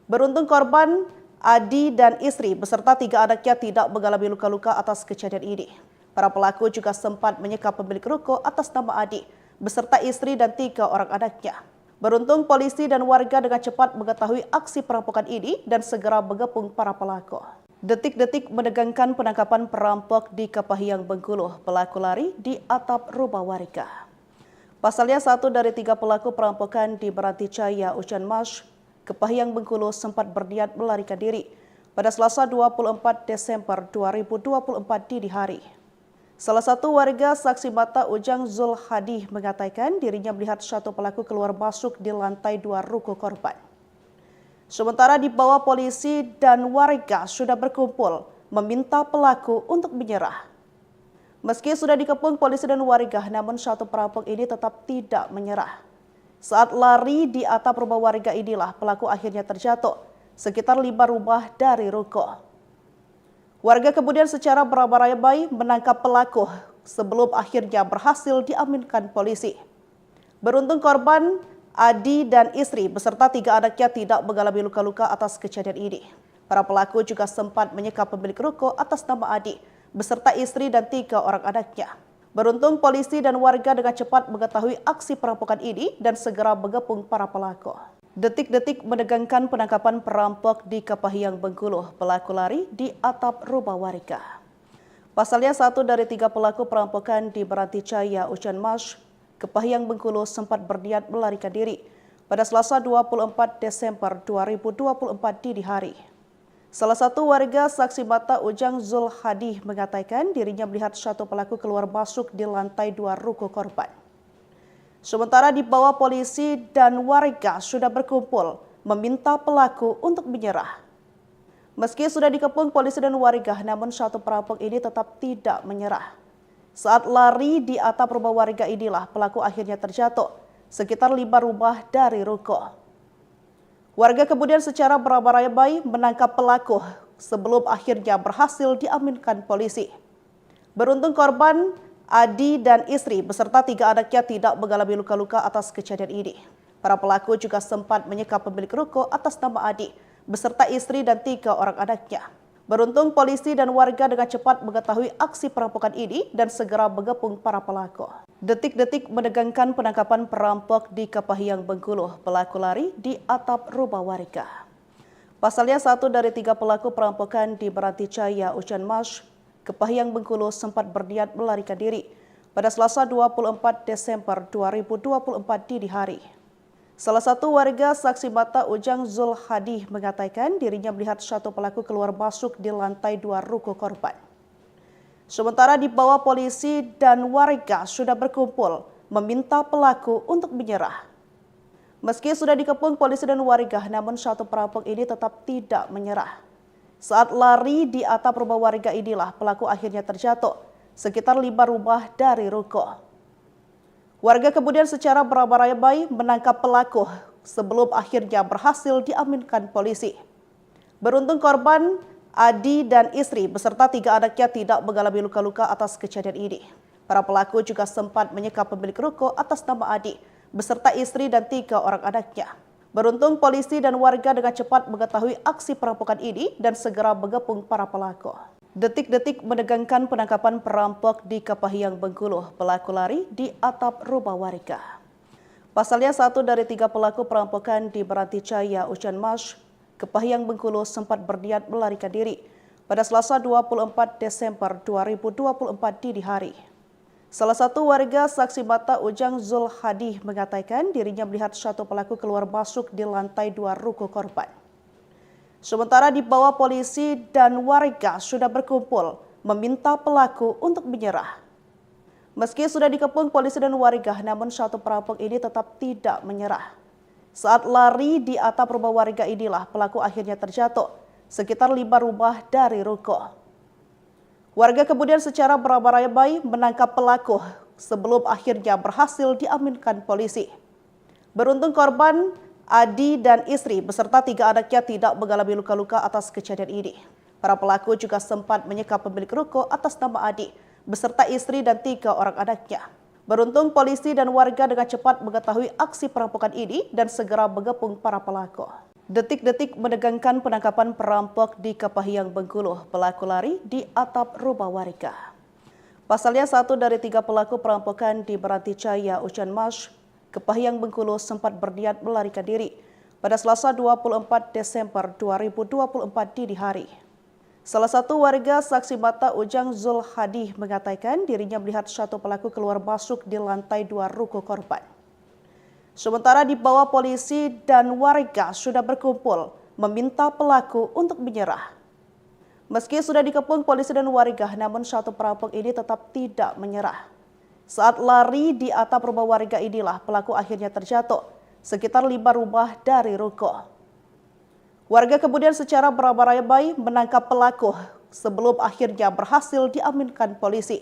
Speaker 1: Beruntung korban, Adi dan istri beserta 3 anaknya tidak mengalami luka-luka atas kejadian ini. Para pelaku juga sempat menyekap pemilik ruko atas nama Adi beserta istri dan 3 orang anaknya. Beruntung polisi dan warga dengan cepat mengetahui aksi perampokan ini dan segera mengepung para pelaku. Detik-detik menegangkan penangkapan perampok di Kepahyang, Bengkulu. Pelaku lari di atap rumah warga. Pasalnya 1 dari 3 pelaku perampokan di Meranti Jaya, Ucan Mas, Kepahyang, Bengkulu sempat berniat melarikan diri pada Selasa 24 Desember 2024 dini hari. Salah satu warga saksi mata Ujang Zul Hadi mengatakan dirinya melihat satu pelaku keluar masuk di lantai 2 ruko korban. Sementara di bawah polisi dan warga sudah berkumpul meminta pelaku untuk menyerah. Meski sudah dikepung polisi dan warga, namun satu perampok ini tetap tidak menyerah. Saat lari di atap rumah warga inilah pelaku akhirnya terjatuh sekitar 5 rumah dari ruko. Warga kemudian secara beramai-ramai menangkap pelaku sebelum akhirnya berhasil diamankan polisi. Beruntung korban, Adi dan istri beserta 3 anaknya tidak mengalami luka-luka atas kejadian ini. Para pelaku juga sempat menyekap pemilik ruko atas nama Adi beserta istri dan 3 orang anaknya. Beruntung polisi dan warga dengan cepat mengetahui aksi perampokan ini dan segera mengepung para pelaku. Detik-detik menegangkan penangkapan perampok di Kepahyang, Bengkulu. Pelaku lari di atap rumah warga. Pasalnya 1 dari 3 pelaku perampokan di Meranti Jaya, Ucan Mas, Kepahyang, Bengkulu sempat berniat melarikan diri pada Selasa 24 Desember 2024 dini hari. Salah satu warga saksi mata Ujang Zul Hadi mengatakan dirinya melihat satu pelaku keluar masuk di lantai 2 ruko korban. Sementara di bawah polisi dan warga sudah berkumpul meminta pelaku untuk menyerah. Meski sudah dikepung polisi dan warga, namun satu perampok ini tetap tidak menyerah. Saat lari di atap rumah warga inilah pelaku akhirnya terjatuh sekitar 5 rumah dari ruko. Warga kemudian secara beramai-ramai menangkap pelaku sebelum akhirnya berhasil diamankan polisi. Beruntung korban, Adi dan istri beserta 3 anaknya tidak mengalami luka-luka atas kejadian ini. Para pelaku juga sempat menyekap pemilik ruko atas nama Adi beserta istri dan 3 orang anaknya. Beruntung polisi dan warga dengan cepat mengetahui aksi perampokan ini dan segera mengepung para pelaku. Detik-detik menegangkan penangkapan perampok di Kepahyang, Bengkulu. Pelaku lari di atap rumah warga. Pasalnya 1 dari 3 pelaku perampokan di Meranticaya, Ucan Mas, Kepahyang, Bengkulu sempat berniat melarikan diri pada Selasa 24 Desember 2024 dini hari. Salah satu warga saksi mata Ujang Zulhadi mengatakan dirinya melihat satu pelaku keluar masuk di lantai 2 ruko korban. Sementara di bawah polisi dan warga sudah berkumpul meminta pelaku untuk menyerah. Meski sudah dikepung polisi dan warga, namun satu perampok ini tetap tidak menyerah. Saat lari di atap rumah warga inilah pelaku akhirnya terjatuh sekitar 5 rumah dari ruko. Warga kemudian secara beramai-ramai menangkap pelaku sebelum akhirnya berhasil diamankan polisi. Beruntung korban, Adi dan istri beserta 3 anaknya tidak mengalami luka-luka atas kejadian ini. Para pelaku juga sempat menyekap pemilik ruko atas nama Adi beserta istri dan 3 orang anaknya. Beruntung polisi dan warga dengan cepat mengetahui aksi perampokan ini dan segera mengepung para pelaku. Detik-detik menegangkan penangkapan perampok di Kepahyang, Bengkulu. Pelaku lari di atap rumah warga. Pasalnya 1 dari 3 pelaku perampokan di Meranticaya, Ucan Mas, Kepahyang, Bengkulu sempat berniat melarikan diri pada Selasa 24 Desember 2024 dini hari. Salah satu warga saksi mata Ujang Zulhadi mengatakan dirinya melihat satu pelaku keluar masuk di lantai 2 ruko korban. Sementara di bawah polisi dan warga sudah berkumpul meminta pelaku untuk menyerah. Meski sudah dikepung polisi dan warga, namun satu perampok ini tetap tidak menyerah. Saat lari di atap rumah warga inilah pelaku akhirnya terjatuh sekitar 5 rumah dari ruko. Warga kemudian secara beramai-ramai menangkap pelaku sebelum akhirnya berhasil diamankan polisi. Beruntung korban, Adi dan istri beserta 3 anaknya tidak mengalami luka-luka atas kejadian ini. Para pelaku juga sempat menyekap pemilik ruko atas nama Adi beserta istri dan 3 orang anaknya. Beruntung polisi dan warga dengan cepat mengetahui aksi perampokan ini dan segera mengepung para pelaku. Detik-detik menegangkan penangkapan perampok di Kepahyang, Bengkulu. Pelaku lari di atap rumah warga. Pasalnya 1 dari 3 pelaku perampokan di Meranticaya, Ucan Mas, Kepahyang, Bengkulu sempat berniat melarikan diri pada Selasa 24 Desember 2024 dini hari. Salah satu warga saksi mata Ujang Zulhadi mengatakan dirinya melihat satu pelaku keluar masuk di lantai 2 ruko korban. Sementara di bawah polisi dan warga sudah berkumpul meminta pelaku untuk menyerah. Meski sudah dikepung polisi dan warga, namun satu perampok ini tetap tidak menyerah. Saat lari di atap rumah warga inilah pelaku akhirnya terjatuh sekitar 5 rumah dari ruko. Warga kemudian secara beramai-ramai menangkap pelaku sebelum akhirnya berhasil diamankan polisi.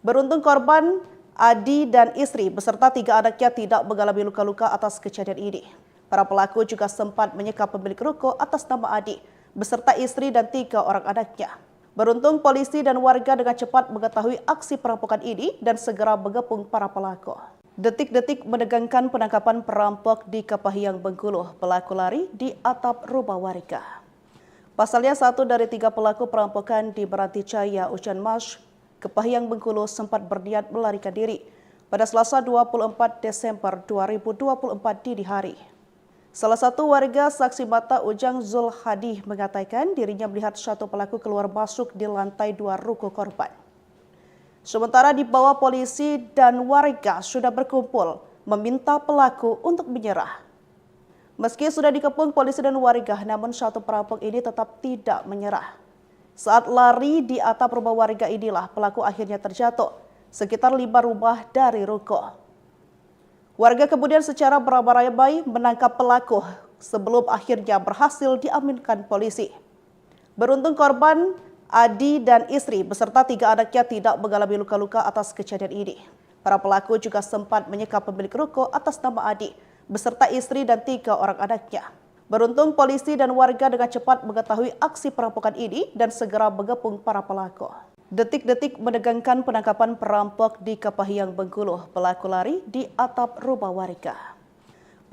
Speaker 1: Beruntung korban, Adi dan istri beserta 3 anaknya tidak mengalami luka-luka atas kejadian ini. Para pelaku juga sempat menyekap pemilik ruko atas nama Adi beserta istri dan 3 orang anaknya. Beruntung polisi dan warga dengan cepat mengetahui aksi perampokan ini dan segera mengepung para pelaku. Detik-detik menegangkan penangkapan perampok di Kepahyang, Bengkulu. Pelaku lari di atap rumah warga. Pasalnya 1 dari 3 pelaku perampokan di Meranticaya, Ucan Mas, Kepahyang, Bengkulu sempat berniat melarikan diri pada Selasa 24 Desember 2024 dini hari. Salah satu warga saksi mata Ujang Zulhadi mengatakan dirinya melihat satu pelaku keluar masuk di lantai 2 ruko korban. Sementara di bawah polisi dan warga sudah berkumpul meminta pelaku untuk menyerah. Meski sudah dikepung polisi dan warga, namun satu perampok ini tetap tidak menyerah. Saat lari di atap rumah warga inilah pelaku akhirnya terjatuh sekitar 5 rumah dari ruko. Warga kemudian secara beramai-ramai menangkap pelaku sebelum akhirnya berhasil diamankan polisi. Beruntung korban, Adi dan istri beserta 3 anaknya tidak mengalami luka-luka atas kejadian ini. Para pelaku juga sempat menyekap pemilik ruko atas nama Adi beserta istri dan 3 orang anaknya. Beruntung polisi dan warga dengan cepat mengetahui aksi perampokan ini dan segera mengepung para pelaku. Detik-detik menegangkan penangkapan perampok di Kepahyang, Bengkulu. Pelaku lari di atap rumah warga.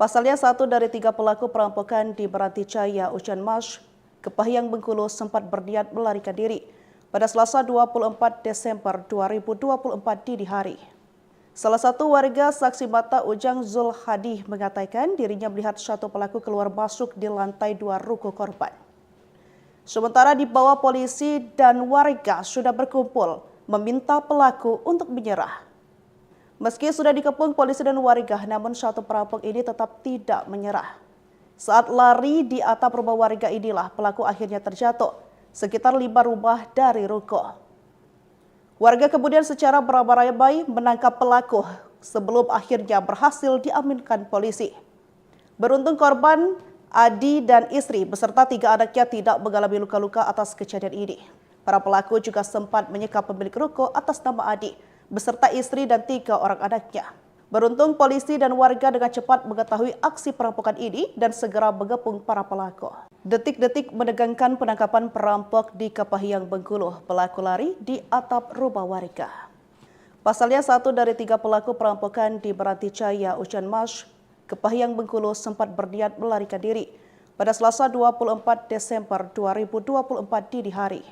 Speaker 1: Pasalnya 1 dari 3 pelaku perampokan di Meranticaya, Ucan Mas, Kepahyang, Bengkulu sempat berniat melarikan diri pada Selasa 24 Desember 2024 dini hari. Salah satu warga saksi mata Ujang Zulhadi mengatakan dirinya melihat satu pelaku keluar masuk di lantai 2 ruko korban. Sementara di bawah polisi dan warga sudah berkumpul meminta pelaku untuk menyerah. Meski sudah dikepung polisi dan warga, namun satu perampok ini tetap tidak menyerah. Saat lari di atap rumah warga inilah pelaku akhirnya terjatuh sekitar 5 rumah dari ruko. Warga kemudian secara beramai-ramai menangkap pelaku sebelum akhirnya berhasil diamankan polisi. Beruntung korban, Adi dan istri beserta 3 anaknya tidak mengalami luka-luka atas kejadian ini. Para pelaku juga sempat menyekap pemilik ruko atas nama Adi beserta istri dan 3 orang anaknya. Beruntung polisi dan warga dengan cepat mengetahui aksi perampokan ini dan segera mengepung para pelaku. Detik-detik menegangkan penangkapan perampok di Kepahyang, Bengkulu. Pelaku lari di atap rumah warga. Pasalnya 1 dari 3 pelaku perampokan di Meranticaya, Ucan Mas, Kepahyang, Bengkulu sempat berniat melarikan diri pada Selasa 24 Desember 2024 dini hari.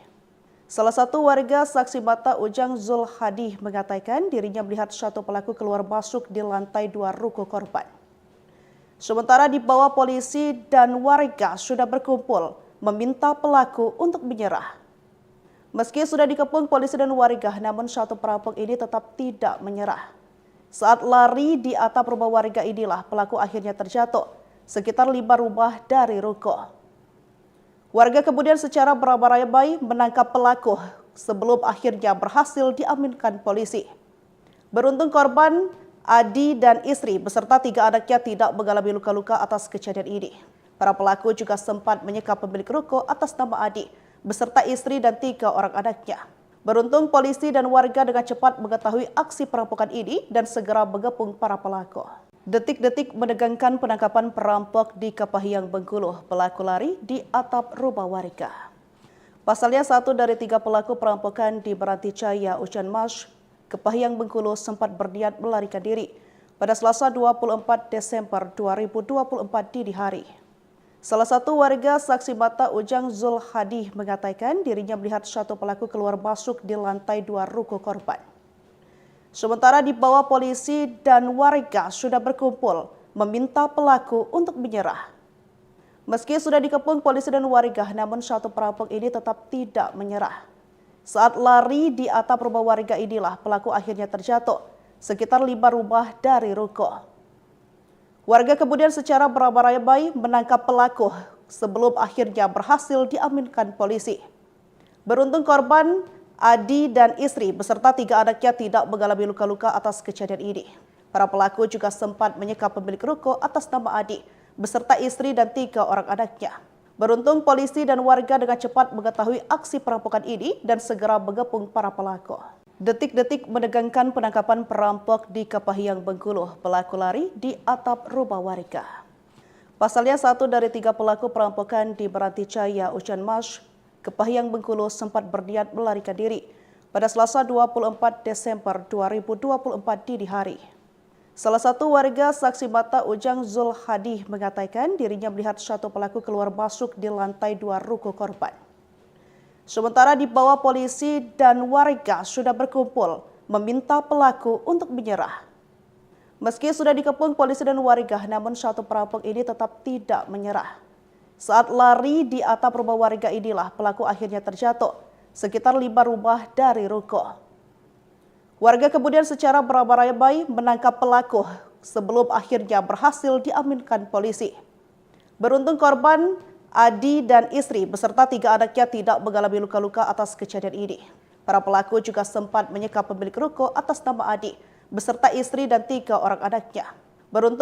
Speaker 1: Salah satu warga saksi mata Ujang Zulhadi mengatakan dirinya melihat satu pelaku keluar masuk di lantai 2 ruko korban. Sementara di bawah polisi dan warga sudah berkumpul meminta pelaku untuk menyerah. Meski sudah dikepung polisi dan warga, namun satu perampok ini tetap tidak menyerah. Saat lari di atap rumah warga inilah pelaku akhirnya terjatuh sekitar 5 rumah dari ruko. Warga kemudian secara beramai-ramai menangkap pelaku sebelum akhirnya berhasil diamankan polisi. Beruntung korban, Adi dan istri beserta 3 anaknya tidak mengalami luka-luka atas kejadian ini. Para pelaku juga sempat menyekap pemilik ruko atas nama Adi beserta istri dan 3 orang anaknya. Beruntung polisi dan warga dengan cepat mengetahui aksi perampokan ini dan segera mengepung para pelaku. Detik-detik menegangkan penangkapan perampok di Kepahyang, Bengkulu. Pelaku lari di atap rumah warga. Pasalnya 1 dari 3 pelaku perampokan di Meranticaya, Ucan Mas, Kepahyang, Bengkulu sempat berniat melarikan diri pada Selasa 24 Desember 2024 dini hari. Salah satu warga saksi mata Ujang Zulhadi mengatakan dirinya melihat satu pelaku keluar masuk di lantai 2 ruko korban. Sementara di bawah polisi dan warga sudah berkumpul meminta pelaku untuk menyerah. Meski sudah dikepung polisi dan warga, namun satu perampok ini tetap tidak menyerah. Saat lari di atap rumah warga inilah pelaku akhirnya terjatuh sekitar 5 rumah dari ruko. Warga kemudian secara beramai-ramai menangkap pelaku sebelum akhirnya berhasil diamankan polisi. Beruntung korban, Adi dan istri beserta 3 anaknya tidak mengalami luka-luka atas kejadian ini. Para pelaku juga sempat menyekap pemilik ruko atas nama Adi beserta istri dan 3 orang anaknya. Beruntung polisi dan warga dengan cepat mengetahui aksi perampokan ini dan segera mengepung para pelaku. Detik-detik menegangkan penangkapan perampok di Kepahyang, Bengkulu. Pelaku lari di atap rumah warga. Pasalnya 1 dari 3 pelaku perampokan di Meranticaya, Ucan Mas, Kepahyang, Bengkulu sempat berniat melarikan diri pada Selasa 24 Desember 2024 dini hari. Salah satu warga saksi mata Ujang Zulhadi mengatakan dirinya melihat satu pelaku keluar masuk di lantai 2 ruko korban. Sementara di bawah polisi dan warga sudah berkumpul meminta pelaku untuk menyerah. Meski sudah dikepung polisi dan warga, namun satu perampok ini tetap tidak menyerah. Saat lari di atap rumah warga inilah pelaku akhirnya terjatuh sekitar 5 rumah dari ruko. Warga kemudian secara beramai-ramai menangkap pelaku sebelum akhirnya berhasil diamankan polisi. Beruntung korban, Adi dan istri beserta 3 anaknya tidak mengalami luka-luka atas kejadian ini. Para pelaku juga sempat menyekap pemilik ruko atas nama Adi beserta istri dan 3 orang anaknya. Beruntung